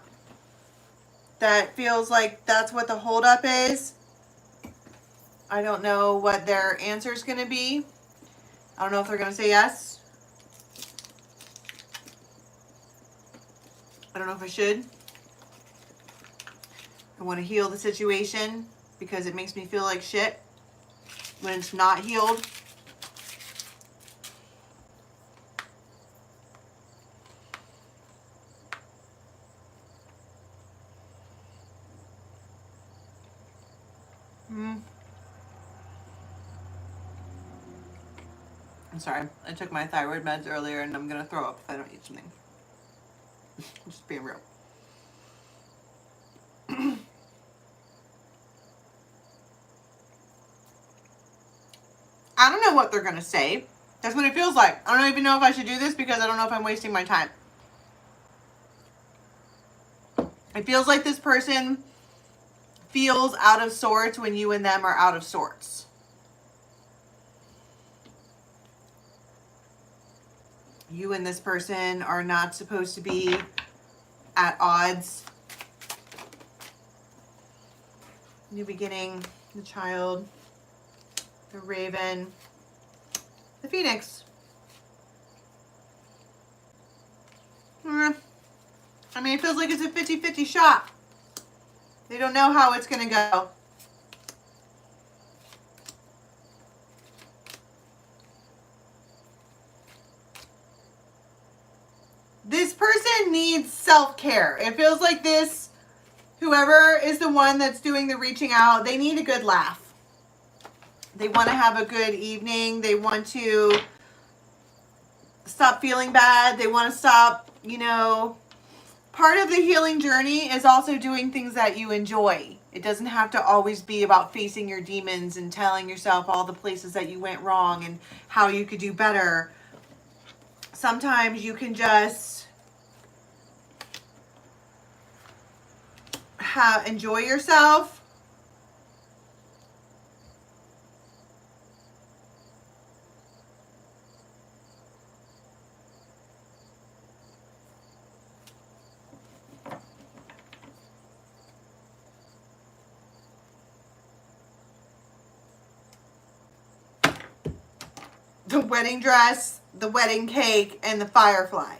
That feels like that's what the holdup is. I don't know what their answer is going to be. I don't know if they're going to say yes. I don't know if I should. I want to heal the situation because it makes me feel like shit when it's not healed. I'm sorry. I took my thyroid meds earlier and I'm going to throw up if I don't eat something. Just being real. I don't know what they're going to say. That's what it feels like. I don't even know if I should do this because I don't know if I'm wasting my time. It feels like this person feels out of sorts when you and them are out of sorts. You and this person are not supposed to be at odds. New beginning, the Child, the Raven, the Phoenix. I mean, it feels like it's a 50-50 shot. They don't know how it's going to go. This person needs self-care. It feels like this, whoever is the one that's doing the reaching out, they need a good laugh. They want to have a good evening. They want to stop feeling bad. They want to stop, part of the healing journey is also doing things that you enjoy. It doesn't have to always be about facing your demons and telling yourself all the places that you went wrong and how you could do better. Sometimes you can just enjoy yourself. The wedding dress, the wedding cake, and the firefly.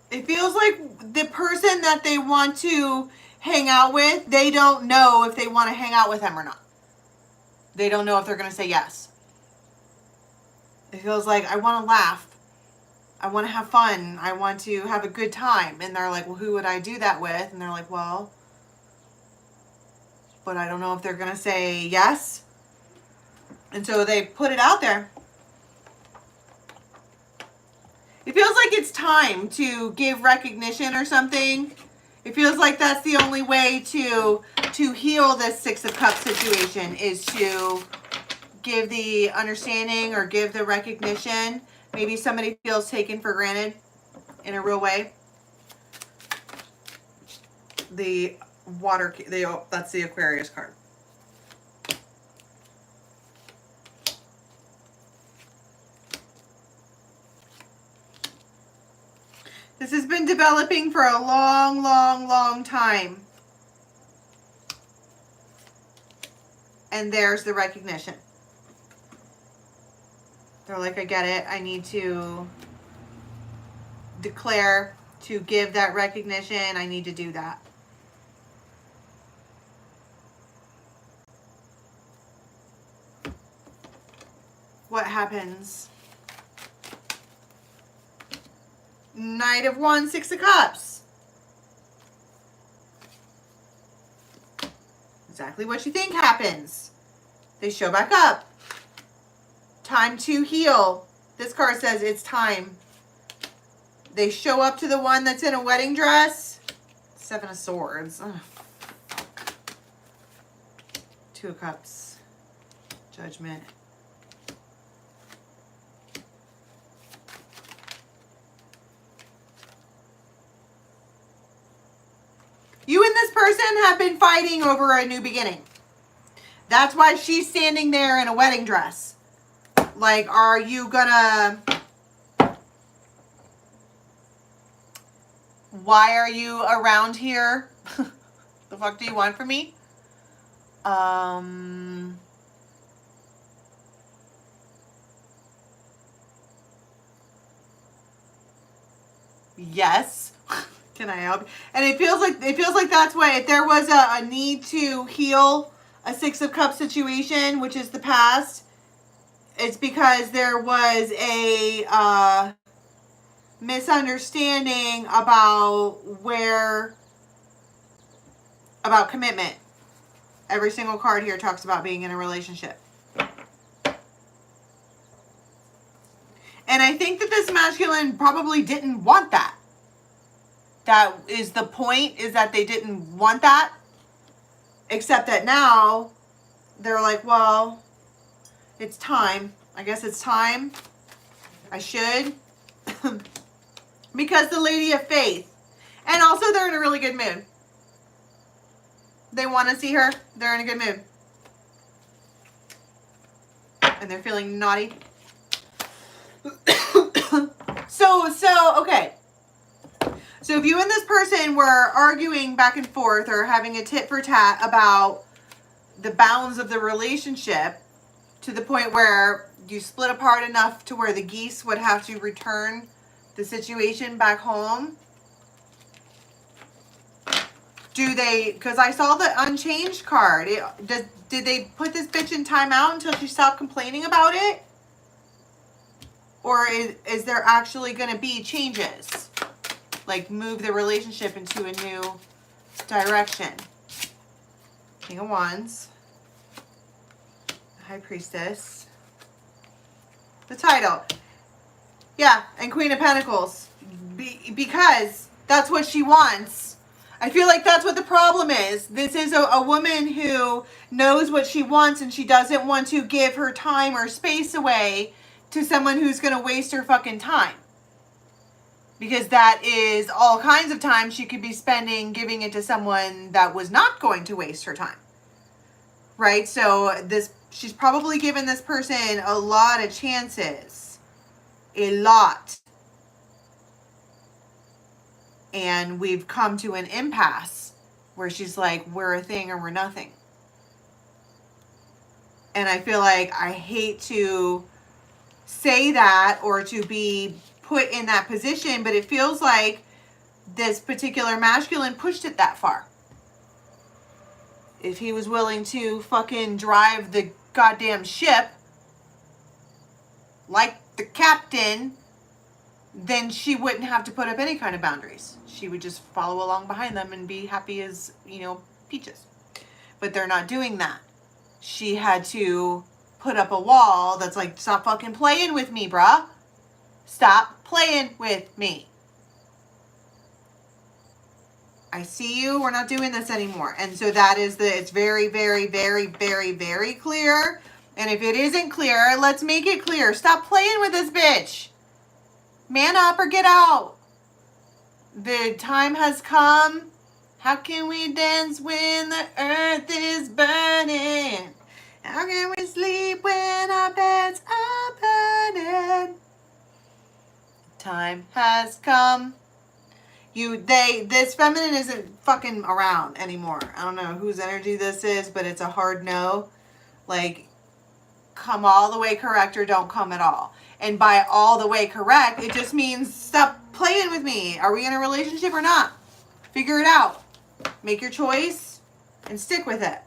It feels like the person that they want to hang out with, they don't know if they want to hang out with them or not. They don't know if they're going to say yes. It feels like, I want to laugh. I want to have fun. I want to have a good time. And they're like, well, who would I do that with? And they're like, well, but I don't know if they're going to say yes. And so they put it out there. It feels like it's time to give recognition or something. It feels like that's the only way to heal this Six of Cups situation, is to give the understanding or give the recognition. Maybe somebody feels taken for granted in a real way. The water, that's the Aquarius card. This has been developing for a long, long, long time. And there's the recognition. They're like, I get it. I need to declare, to give that recognition. I need to do that. What happens? Knight of Wands, Six of Cups. Exactly what you think happens. They show back up. Time to heal. This card says it's time. They show up to the one that's in a wedding dress. Seven of Swords. Ugh. Two of Cups. Judgment. You and this person have been fighting over a new beginning. That's why she's standing there in a wedding dress. Like, are you gonna... Why are you around here? The fuck do you want from me? Yes. Can I help? And it feels like that's why, if there was a need to heal a Six of Cups situation, which is the past, it's because there was a misunderstanding about commitment. Every single card here talks about being in a relationship. And I think that this masculine probably didn't want that. That is the point, is that they didn't want that. Except that now they're like, well, it's time. I guess it's time. I should. Because the Lady of Faith. And also they're in a really good mood. They want to see her. They're in a good mood. And they're feeling naughty. Okay. So if you and this person were arguing back and forth or having a tit for tat about the bounds of the relationship to the point where you split apart enough to where the geese would have to return the situation back home, do they, because I saw the unchanged card, did they put this bitch in timeout until she stopped complaining about it? Or is there actually going to be changes? Like, move the relationship into a new direction. King of Wands. High Priestess. The title. Yeah, and Queen of Pentacles. Because that's what she wants. I feel like that's what the problem is. This is a woman who knows what she wants, and she doesn't want to give her time or space away to someone who's going to waste her fucking time. Because that is all kinds of time she could be spending giving it to someone that was not going to waste her time. Right? So she's probably given this person a lot of chances. A lot. And we've come to an impasse where she's like, we're a thing or we're nothing. And I feel like I hate to say that or to be put in that position, but it feels like this particular masculine pushed it that far. If he was willing to fucking drive the goddamn ship like the captain, then she wouldn't have to put up any kind of boundaries. She would just follow along behind them and be happy as, peaches. But they're not doing that. She had to put up a wall that's like, stop fucking playing with me, bruh. Stop playing with me. I see you. We're not doing this anymore. And so that is it's very, very, very, very, very clear. And if it isn't clear, let's make it clear. Stop playing with this bitch. Man up or get out. The time has come. How can we dance when the earth is burning? How can we sleep when our beds are burning? Time has come. This feminine isn't fucking around anymore. I don't know whose energy this is, but it's a hard no. Like, come all the way correct or don't come at all. And by all the way correct, it just means stop playing with me. Are we in a relationship or not? Figure it out. Make your choice and stick with it.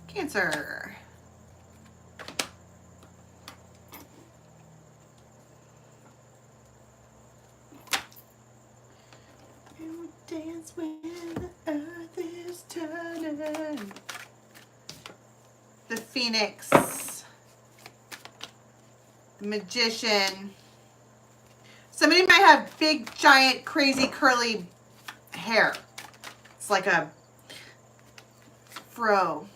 Cancer. You dance when the earth is turning. The Phoenix. Magician. Somebody might have big, giant, crazy, curly hair. It's like a fro.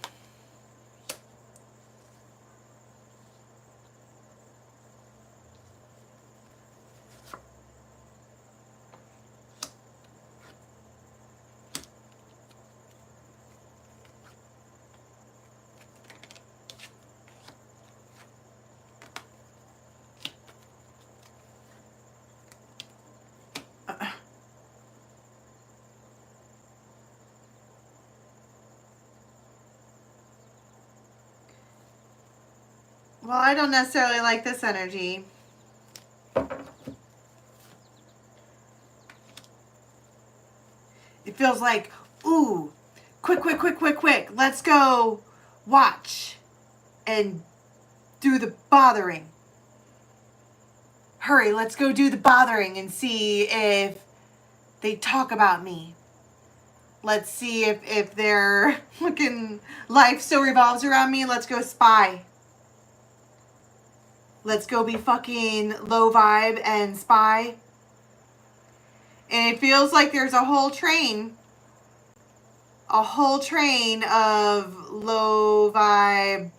Well, I don't necessarily like this energy. It feels like, ooh, quick, quick, quick, quick, quick. Let's go watch and do the bothering. Hurry, let's go do the bothering and see if they talk about me. Let's see if their fucking life still revolves around me. Let's go spy. Let's go be fucking low vibe and spy. And it feels like there's a whole train of low vibe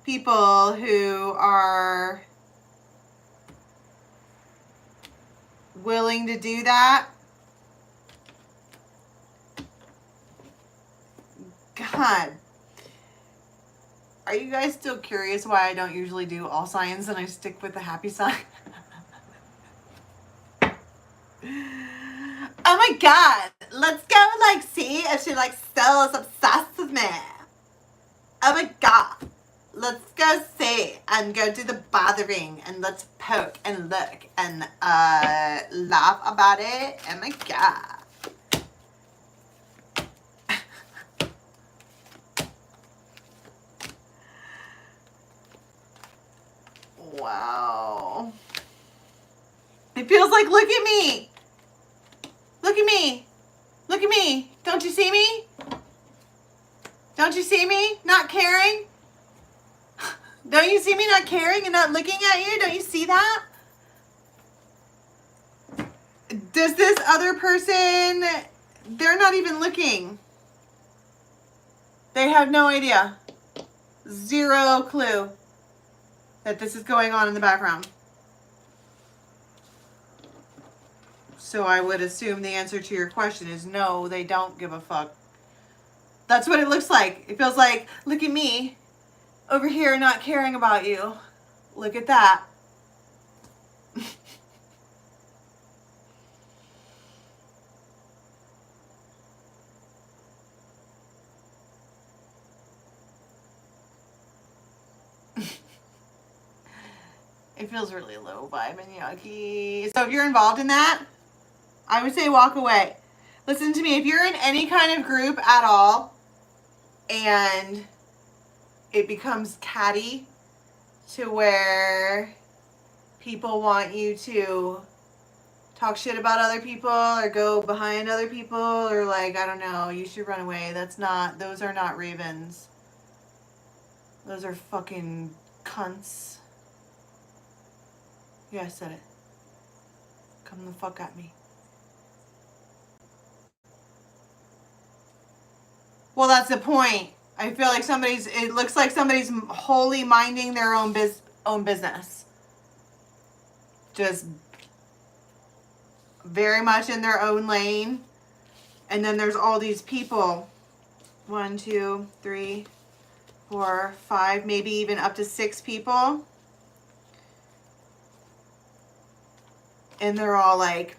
people who are willing to do that. God. Are you guys still curious why I don't usually do all signs and I stick with the happy sign? Oh my God. Let's go like see if she like still is obsessed with me. Oh my God. Let's go see and go do the bothering and let's poke and look and laugh about it. Oh my God. Wow. It feels like, look at me. Look at me. Look at me. Don't you see me? Don't you see me? Not caring? Don't you see me not caring and not looking at you? Don't you see that? Does this other person, they're not even looking. They have no idea. Zero clue that this is going on in the background. So I would assume the answer to your question is no, they don't give a fuck. That's what it looks like. It feels like, look at me over here not caring about you. Look at that. It feels really low vibe and yucky. So if you're involved in that, I would say walk away. Listen to me. If you're in any kind of group at all and it becomes catty to where people want you to talk shit about other people or go behind other people or like, I don't know, you should run away. Those are not ravens. Those are fucking cunts. Yeah, I said it. Come the fuck at me. Well, that's the point. I feel like it looks like somebody's wholly minding their own business. Just very much in their own lane. And then there's all these people. 1, 2, 3, 4, 5, maybe even up to 6 people. And they're all like,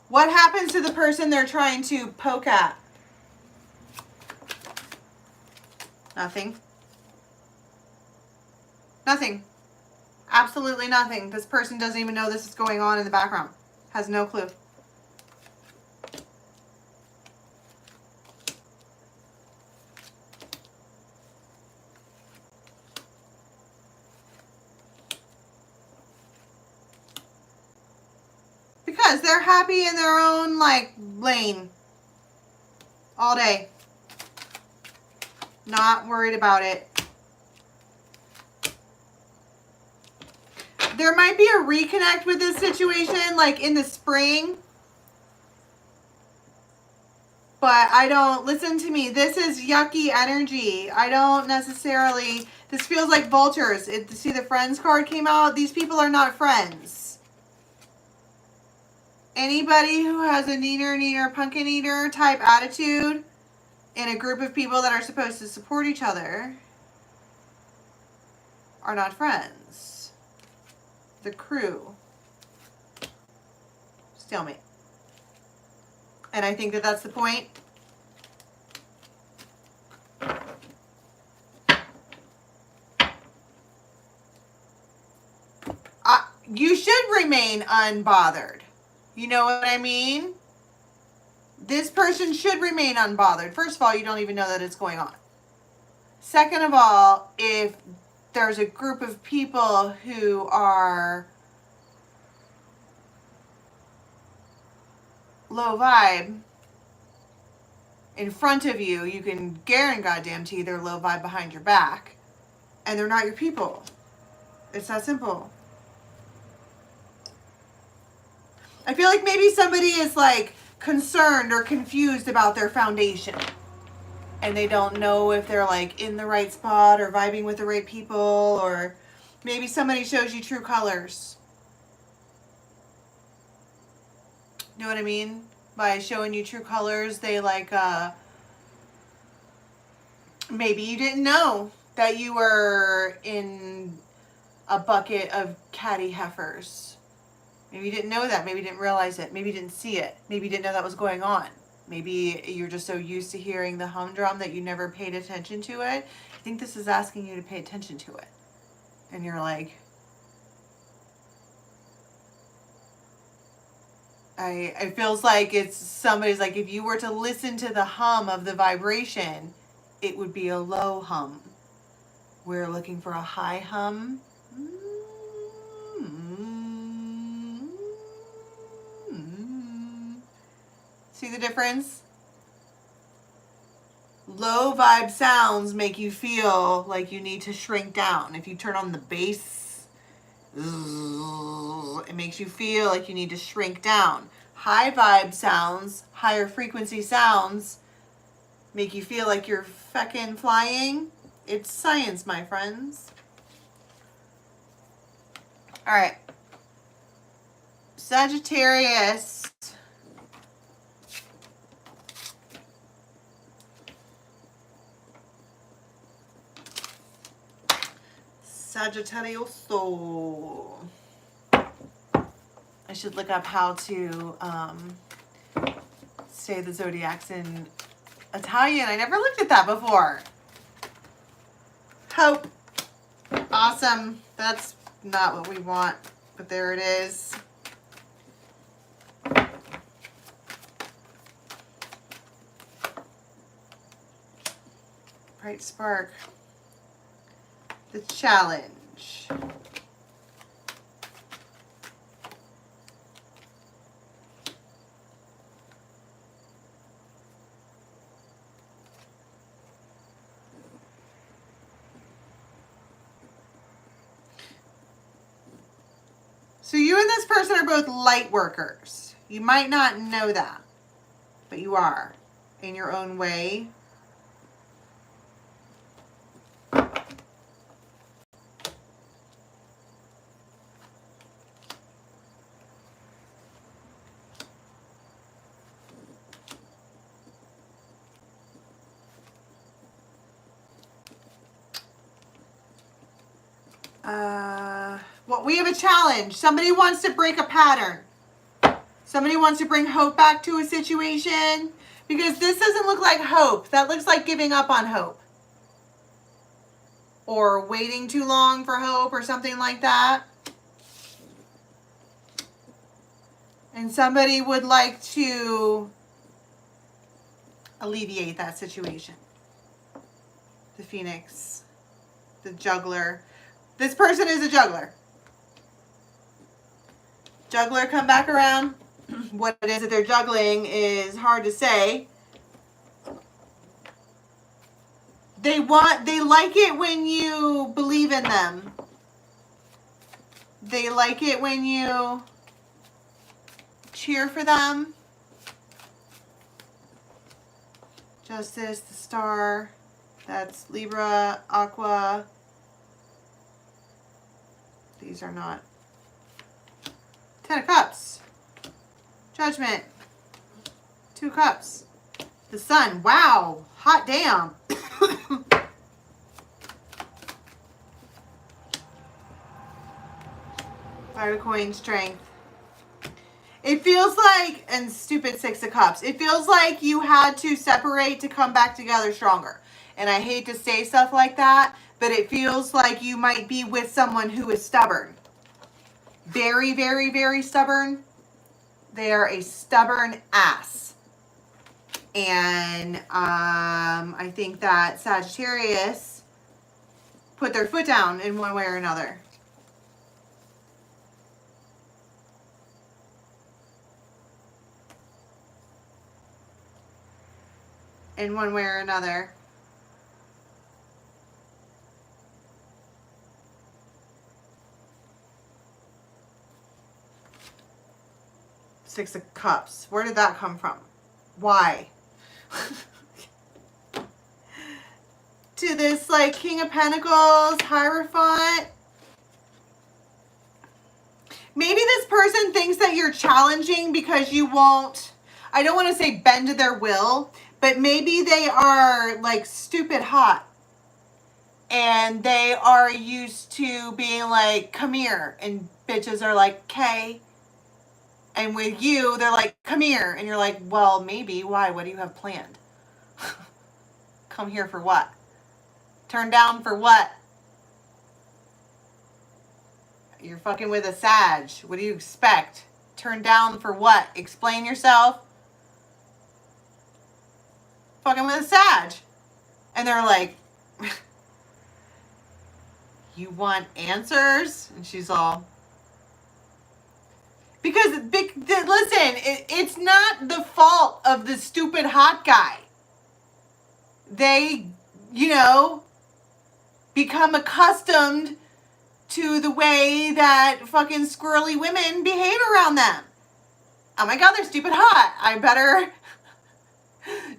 what happens to the person they're trying to poke at? Nothing. Nothing. Absolutely nothing. This person doesn't even know this is going on in the background. Has no clue. Because they're happy in their own, like, lane. All day. Not worried about it. There might be a reconnect with this situation, like in the spring. But I don't, listen to me, this is yucky energy. I don't necessarily, this feels like vultures. See the friends card came out? These people are not friends. Anybody who has a neener, pumpkin eater type attitude in a group of people that are supposed to support each other are not friends. The crew. Stalemate. And I think that that's the point. You should remain unbothered. You know what I mean? This person should remain unbothered. First of all, you don't even know that it's going on. Second of all, if there's a group of people who are low vibe in front of you, you can guarantee they're low vibe behind your back, and they're not your people. It's that simple. I feel like maybe somebody is like concerned or confused about their foundation, and they don't know if they're like in the right spot or vibing with the right people, or maybe somebody shows you true colors. You know what I mean? By showing you true colors, they like, maybe you didn't know that you were in a bucket of catty heifers. Maybe you didn't know that. Maybe you didn't realize it. Maybe you didn't see it. Maybe you didn't know that was going on. Maybe you're just so used to hearing the humdrum that you never paid attention to it. I think this is asking you to pay attention to it. And you're like, it feels like it's somebody's like, if you were to listen to the hum of the vibration, it would be a low hum. We're looking for a high hum. See the difference? Low vibe sounds make you feel like you need to shrink down. If you turn on the bass, it makes you feel like you need to shrink down. High vibe sounds, higher frequency sounds, make you feel like you're feckin' flying. It's science, my friends. All right. Sagittarius. Sagittarius. I should look up how to say the zodiacs in Italian. I never looked at that before. Hope. Awesome. That's not what we want, but there it is. Bright spark. The challenge. So you and this person are both light workers. You might not know that, but you are in your own way. Well, we have a challenge. Somebody wants to break a pattern. Somebody wants to bring hope back to a situation, because this doesn't look like hope. That looks like giving up on hope, or waiting too long for hope, or something like that. And somebody would like to alleviate that situation. The Phoenix, the juggler. This person is a juggler. Juggler, come back around. What it is that they're juggling is hard to say. They like it when you believe in them. They like it when you cheer for them. Justice, the Star. That's Libra, Aqua. These are not. 10 of Cups. Judgment. 2 Cups. The Sun. Wow. Hot damn. 5 of Coins, Strength. It feels like, and stupid 6 of Cups, it feels like you had to separate to come back together stronger. And I hate to say stuff like that, but it feels like you might be with someone who is stubborn. Very, very, very stubborn. They are a stubborn ass. And I think that Sagittarius put their foot down in one way or another. In one way or another. Six of Cups. Where did that come from? Why? To this like King of Pentacles, Hierophant. Maybe this person thinks that you're challenging because you won't, I don't want to say bend to their will, but maybe they are like stupid hot. And they are used to being like, come here. And bitches are like, okay. And with you, they're like, come here. And you're like, well, maybe. Why? What do you have planned? Come here for what? Turn down for what? You're fucking with a Sag. What do you expect? Turn down for what? Explain yourself. Fucking with a Sag. And they're like, you want answers? And she's all... Because, listen, it's not the fault of the stupid hot guy. They, you know, become accustomed to the way that fucking squirrely women behave around them. Oh my God, they're stupid hot. I better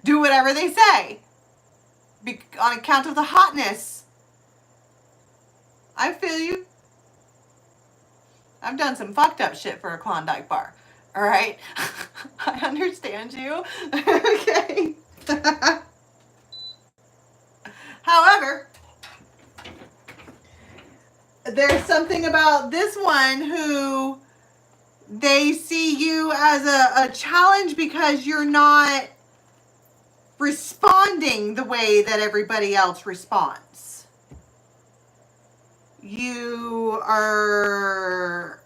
do whatever they say. On account of the hotness. I feel you. I've done some fucked up shit for a Klondike bar. All right? I understand you. Okay. However, there's something about this one who they see you as a challenge because you're not responding the way that everybody else responds. You are,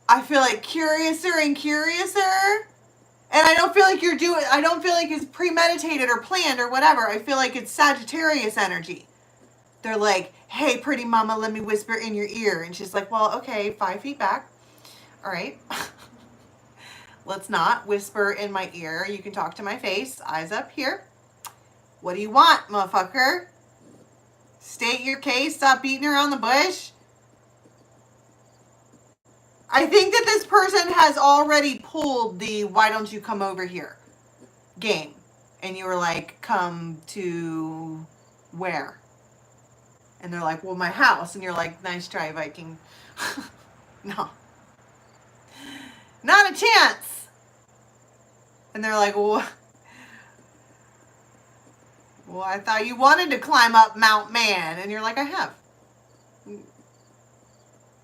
I feel like, curiouser and curiouser. And I don't feel like I don't feel like it's premeditated or planned or whatever. I feel like it's Sagittarius energy. They're like, hey, pretty mama, let me whisper in your ear. And she's like, well, okay, 5 feet back. All right. Let's not whisper in my ear. You can talk to my face. Eyes up here. What do you want, motherfucker? State your case. Stop beating around the bush. I think that this person has already pulled the why don't you come over here game. And you were like, come to where? And they're like, well, my house. And you're like, nice try, Viking. No. Not a chance. And they're like, well, I thought you wanted to climb up Mount Man. And you're like, I have.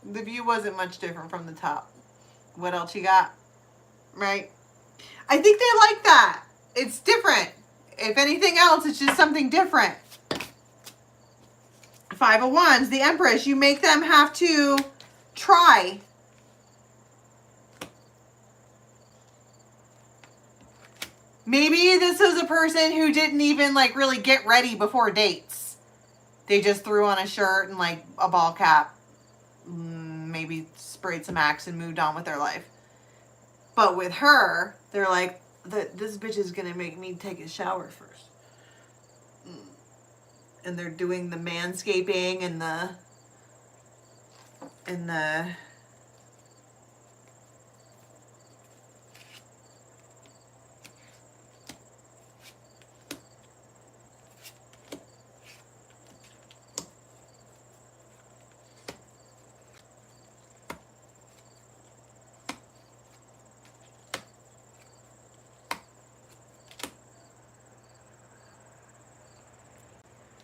The view wasn't much different from the top. What else you got? Right? I think they like that. It's different. If anything else, it's just something different. 5 of Wands, the Empress. You make them have to try. Maybe this is a person who didn't even like really get ready before dates. They just threw on a shirt and like a ball cap. Maybe sprayed some Axe and moved on with their life. But with her, they're like, this bitch is going to make me take a shower first. and they're doing the manscaping and the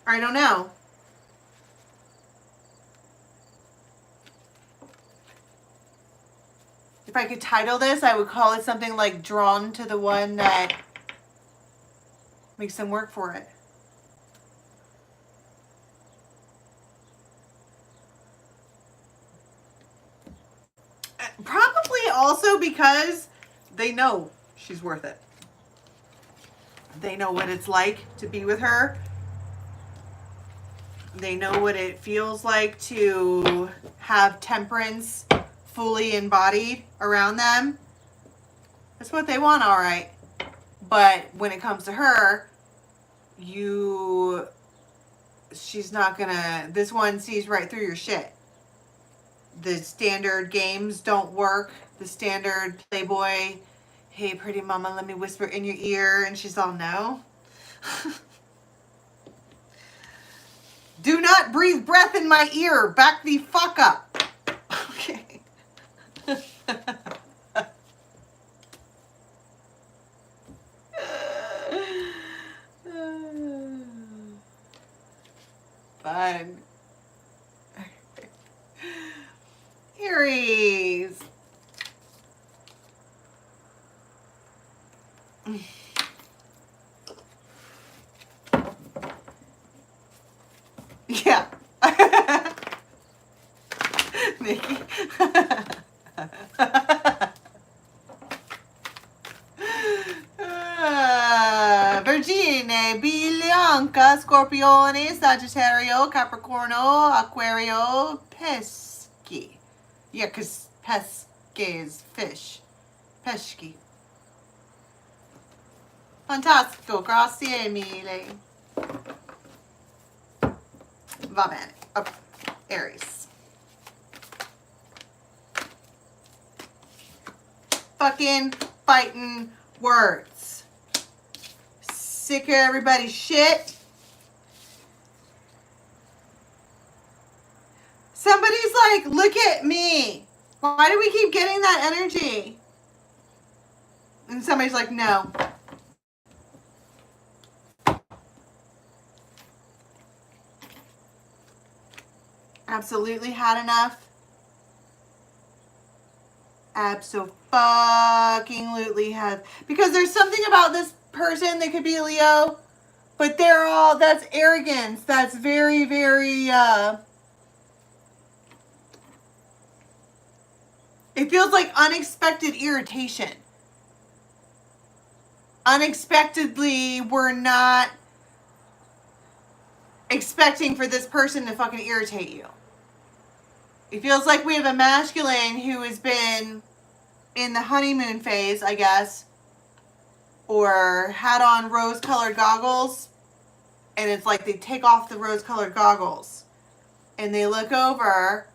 I don't know. If I could title this, I would call it something like Drawn to the One That Makes Them Work for It. Probably also because they know she's worth it. They know what it's like to be with her. They know what it feels like to have temperance fully embodied around them. That's what they want, all right. But when it comes to her, she's not gonna, this one sees right through your shit. The standard games don't work. The standard Playboy, hey, pretty mama, let me whisper in your ear. And she's all, no. Do not breathe breath in my ear. Back the fuck up. Okay. Fun. Aries. Yeah. Nikki. Virgine, Bianca, Scorpione, Sagittario, Capricorno, Aquario, Pesci. Yeah, because pesce is fish. Pesci. Fantastico, grazie mille. Va bene. Okay. Aries. Fucking fighting words. Sick of everybody's shit. Somebody's like, look at me. Why do we keep getting that energy? And somebody's like, no. Absolutely had enough. Abso-fucking-lutely have. Because there's something about this person, they could be a Leo, but they're all, that's arrogance. That's very, very, it feels like unexpected irritation. Unexpectedly, we're not expecting for this person to fucking irritate you. It feels like we have a masculine who has been in the honeymoon phase, I guess, or had on rose-colored goggles, and it's like they take off the rose-colored goggles, and they look over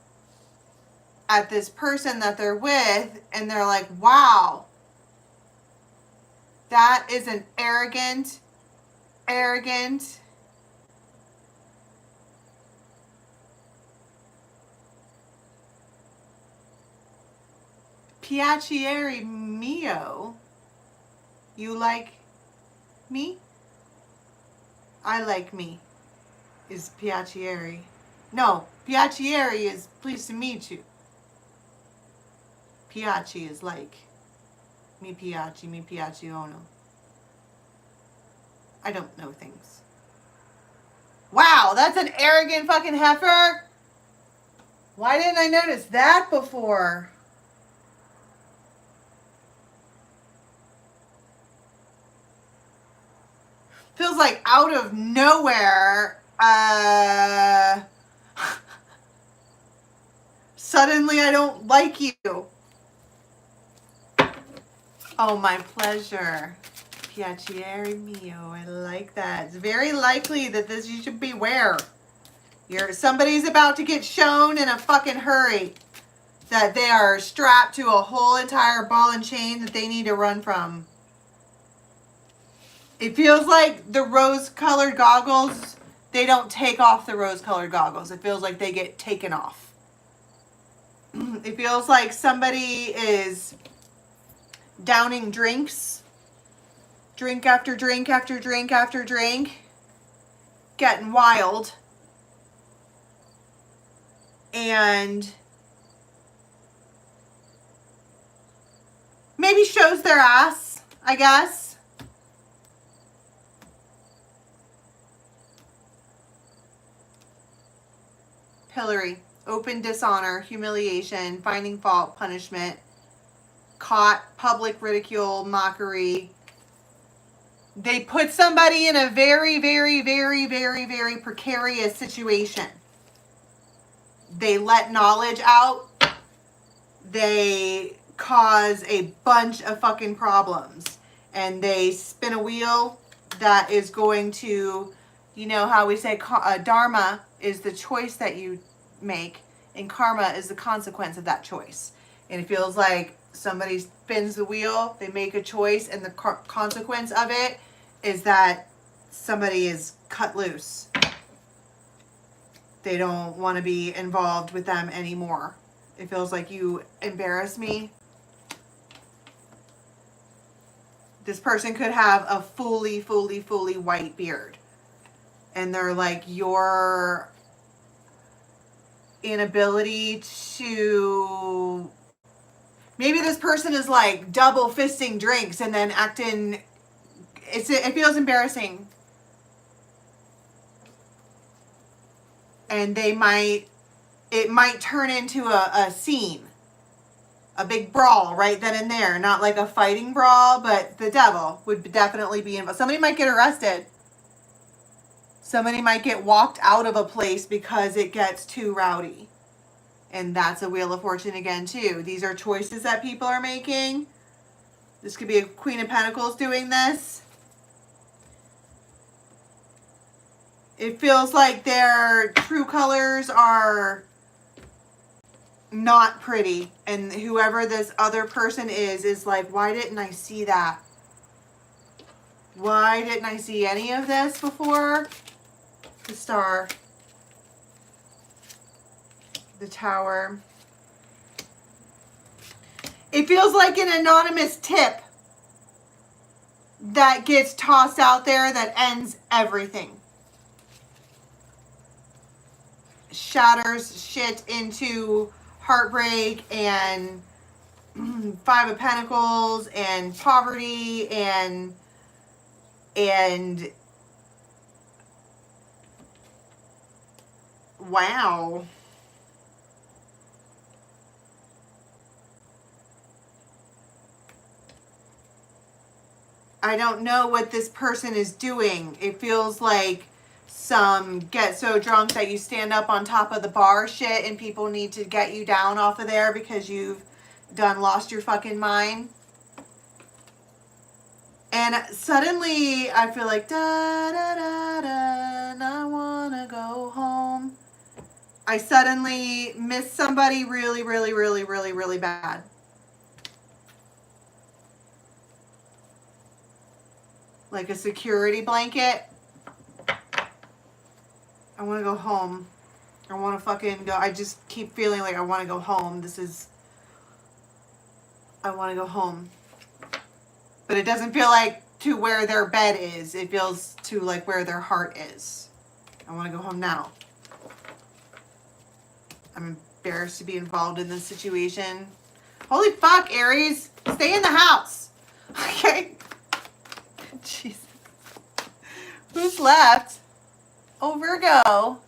at this person that they're with, and they're like, wow, that is an arrogant, piacere mio. You like me? I like me. Is piacere. No, piacere is pleased to meet you. Piaci is like. Mi piacciono. I don't know things. Wow, that's an arrogant fucking heifer. Why didn't I notice that before? Feels like out of nowhere, suddenly I don't like you. Oh, my pleasure. piacere mio. I like that. It's very likely that this, you should beware. Somebody's about to get shown in a fucking hurry that they are strapped to a whole entire ball and chain that they need to run from. It feels like the rose-colored goggles, they don't take off the rose-colored goggles. It feels like they get taken off. It feels like somebody is downing drinks. Drink after drink after drink after drink. Getting wild. And maybe shows their ass, I guess. Pillory, open dishonor, humiliation, finding fault, punishment, caught, public ridicule, mockery. They put somebody in a very, very, very, very, very precarious situation. They let knowledge out. They cause a bunch of fucking problems. And they spin a wheel that is going to, you know how we say Dharma is the choice that you make, and karma is the consequence of that choice. And it feels like somebody spins the wheel, they make a choice, and the consequence of it is that somebody is cut loose. They don't want to be involved with them anymore. It feels like you embarrass me. This person could have a fully white beard. And they're like, your inability to... Maybe this person is like double fisting drinks and then acting... It feels embarrassing. And it might turn into a scene. A big brawl right then and there. Not like a fighting brawl, but the devil would definitely be involved. Somebody might get arrested. Somebody might get walked out of a place because it gets too rowdy. And that's a Wheel of Fortune again, too. These are choices that people are making. This could be a Queen of Pentacles doing this. It feels like their true colors are not pretty. And whoever this other person is like, why didn't I see that? Why didn't I see any of this before? The Star. The Tower. It feels like an anonymous tip that gets tossed out there that ends everything. Shatters shit into heartbreak and Five of Pentacles and poverty and wow. I don't know what this person is doing. It feels like some get so drunk that you stand up on top of the bar shit and people need to get you down off of there because you've done lost your fucking mind. And suddenly I feel like da da da da and I wanna go home. I suddenly miss somebody really, really, really, really, really bad. Like a security blanket. I want to go home. I want to fucking go. I just keep feeling like I want to go home. I want to go home. But it doesn't feel like to where their bed is. It feels to like where their heart is. I want to go home now. I'm embarrassed to be involved in this situation. Holy fuck, Aries. Stay in the house. Okay. Jesus. Who's left? Oh, Virgo. All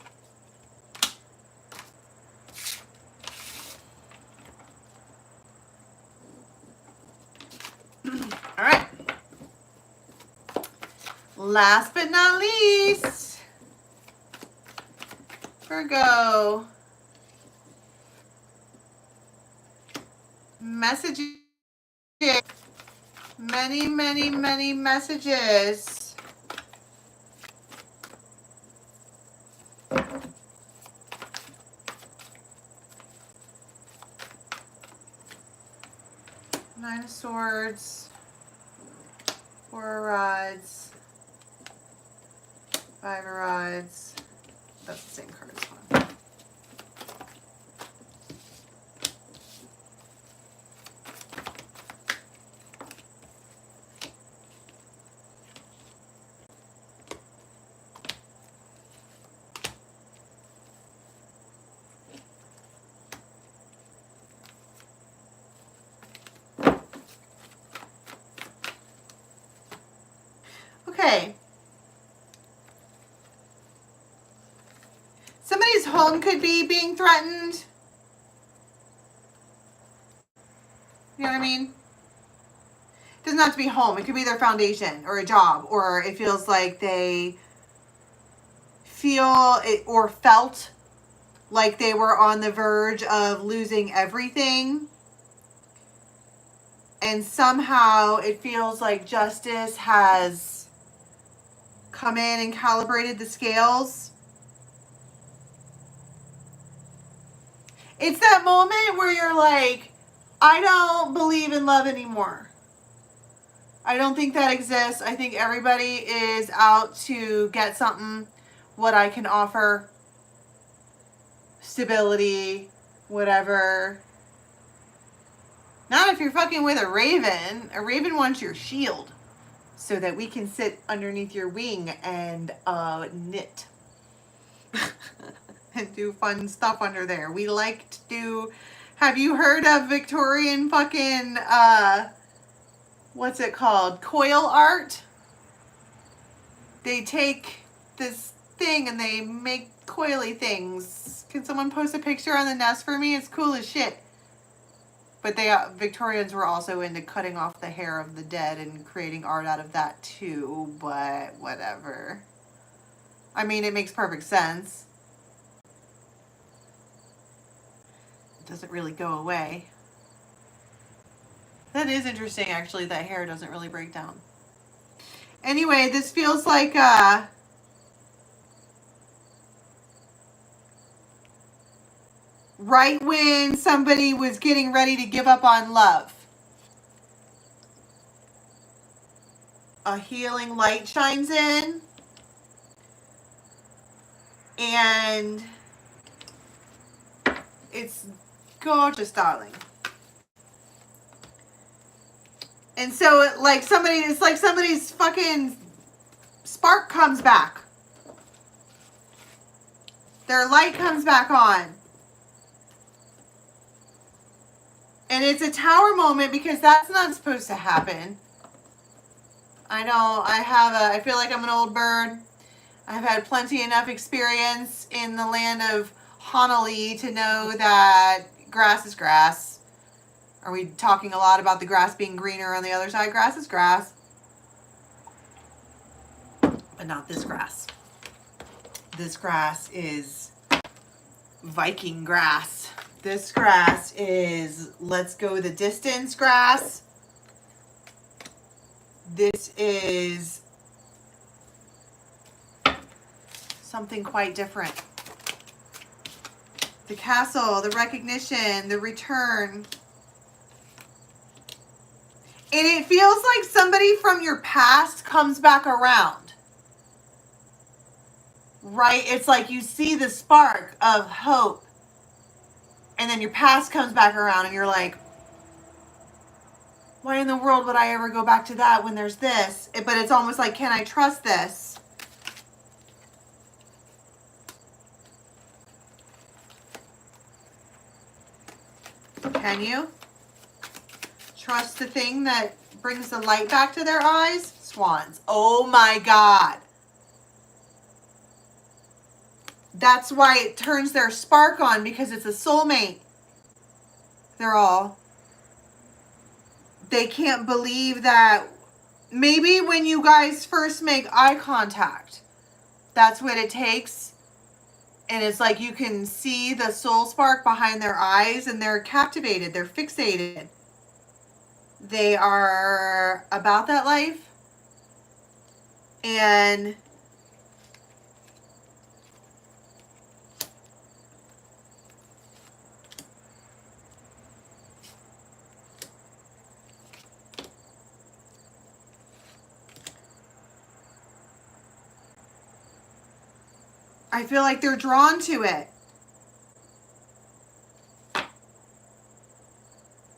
right. Last but not least, Virgo. Messages. Many, many, many messages. Nine of Swords. Four of Rods. Five of Rods. That's the same card as one. Okay. Somebody's home could be being threatened. You know what I mean? It doesn't have to be home. It could be their foundation or a job, or it feels like they feel it or felt like they were on the verge of losing everything. And somehow it feels like justice has come in and calibrated the scales. It's that moment where you're like, I don't believe in love anymore. I don't think that exists. I think everybody is out to get something. What I can offer, stability, whatever. Not if you're fucking with a raven. A raven wants your shield so that we can sit underneath your wing and knit. And do fun stuff under there. We like to do... Have you heard of Victorian fucking... what's it called? Coil art? They take this thing and they make coily things. Can someone post a picture on the nest for me? It's cool as shit. But they Victorians were also into cutting off the hair of the dead and creating art out of that too, but whatever. I mean, it makes perfect sense. It doesn't really go away. That is interesting, actually, that hair doesn't really break down. Anyway, this feels like right when somebody was getting ready to give up on love. A healing light shines in. And it's gorgeous, darling. And so it's like somebody's fucking spark comes back. Their light comes back on. And it's a tower moment because that's not supposed to happen. I know, I feel like I'm an old bird. I've had plenty enough experience in the land of Honolulu to know that grass is grass. Are we talking a lot about the grass being greener on the other side? Grass is grass. But not this grass. This grass is Viking grass. This grass is let's go the distance grass. This is something quite different. The castle, the recognition, the return. And it feels like somebody from your past comes back around. Right? It's like you see the spark of hope. And then your past comes back around and you're like, why in the world would I ever go back to that when there's this? But it's almost like, can I trust this? Can you? Trust the thing that brings the light back to their eyes? Swans. Oh my God. That's why it turns their spark on, because it's a soulmate. They can't believe that maybe when you guys first make eye contact, that's what it takes. And it's like you can see the soul spark behind their eyes and they're captivated. They're fixated. They are about that life. And I feel like they're drawn to it.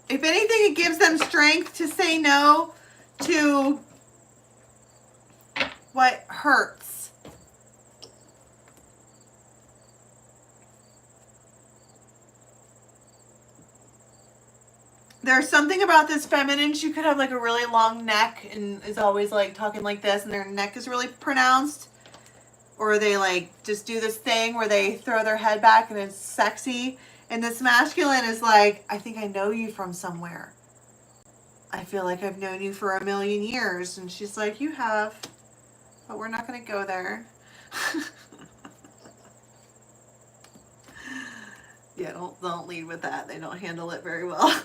If anything, it gives them strength to say no to what hurts. There's something about this feminine. She could have like a really long neck and is always like talking like this, and their neck is really pronounced. Or they like just do this thing where they throw their head back and it's sexy. And this masculine is like, I think I know you from somewhere. I feel like I've known you for a million years. And she's like, you have, but we're not going to go there. Yeah, don't lead with that. They don't handle it very well.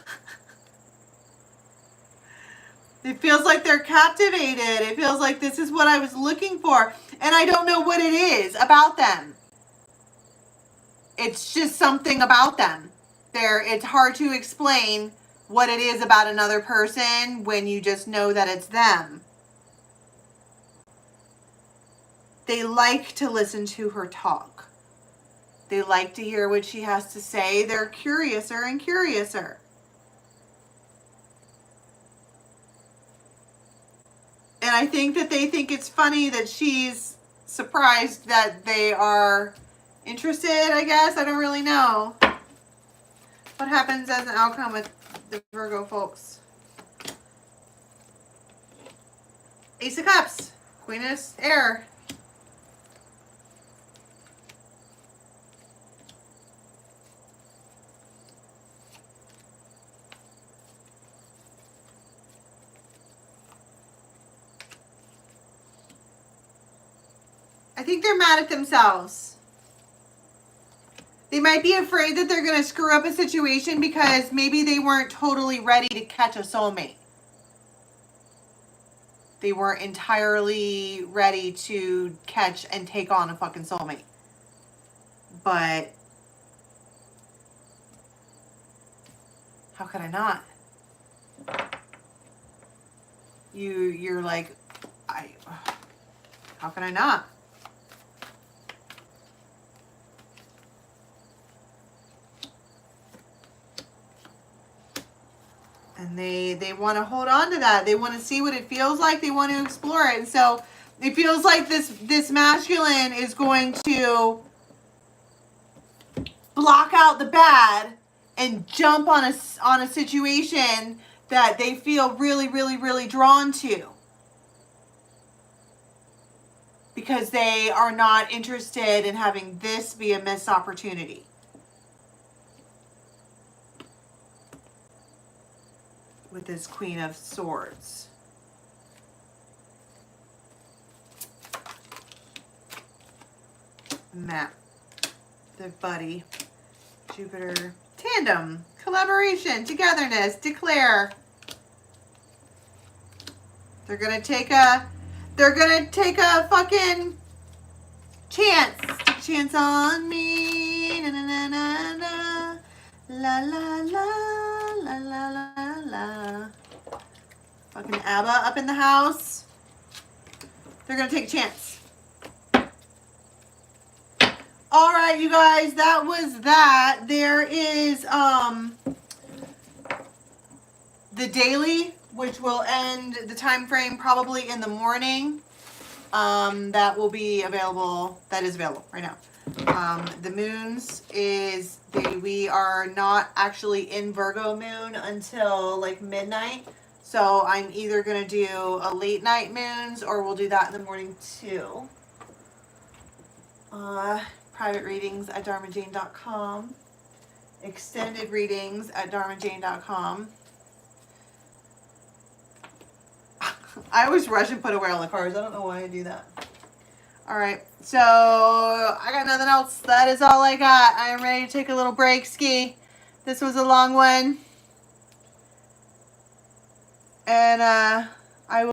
It feels like they're captivated. It feels like this is what I was looking for. And I don't know what it is about them. It's just something about them. It's hard to explain what it is about another person when you just know that it's them. They like to listen to her talk. They like to hear what she has to say. They're curiouser and curiouser. And I think that they think it's funny that she's surprised that they are interested, I guess. I don't really know. What happens as an outcome with the Virgo folks? Ace of Cups. Queen of Air. I think they're mad at themselves. They might be afraid that they're going to screw up a situation because maybe they weren't totally ready to catch a soulmate. They weren't entirely ready to catch and take on a fucking soulmate. But how could I not? You're like, how can I not? And they want to hold on to that. They want to see what it feels like. They want to explore it. And so it feels like this masculine is going to block out the bad and jump on a situation that they feel really, really, really drawn to. Because they are not interested in having this be a missed opportunity. With this Queen of Swords. Map. The buddy. Jupiter. Tandem. Collaboration. Togetherness. Declare. They're gonna take a fucking chance. Chance on me. Na na na na na. La la la. La la la la. Fucking ABBA up in the house. They're gonna take a chance. All right, you guys, that was that. There is the daily, which will end the time frame probably in the morning. That will be available. That is available right now. The moons is we are not actually in Virgo moon until like midnight. So I'm either going to do a late night moons or we'll do that in the morning too. Private readings at dharmajane.com. Extended readings at dharmajane.com. I always rush and put away all the cards. I don't know why I do that. All right, so I got nothing else. That is all I got. I am ready to take a little break, ski. This was a long one. And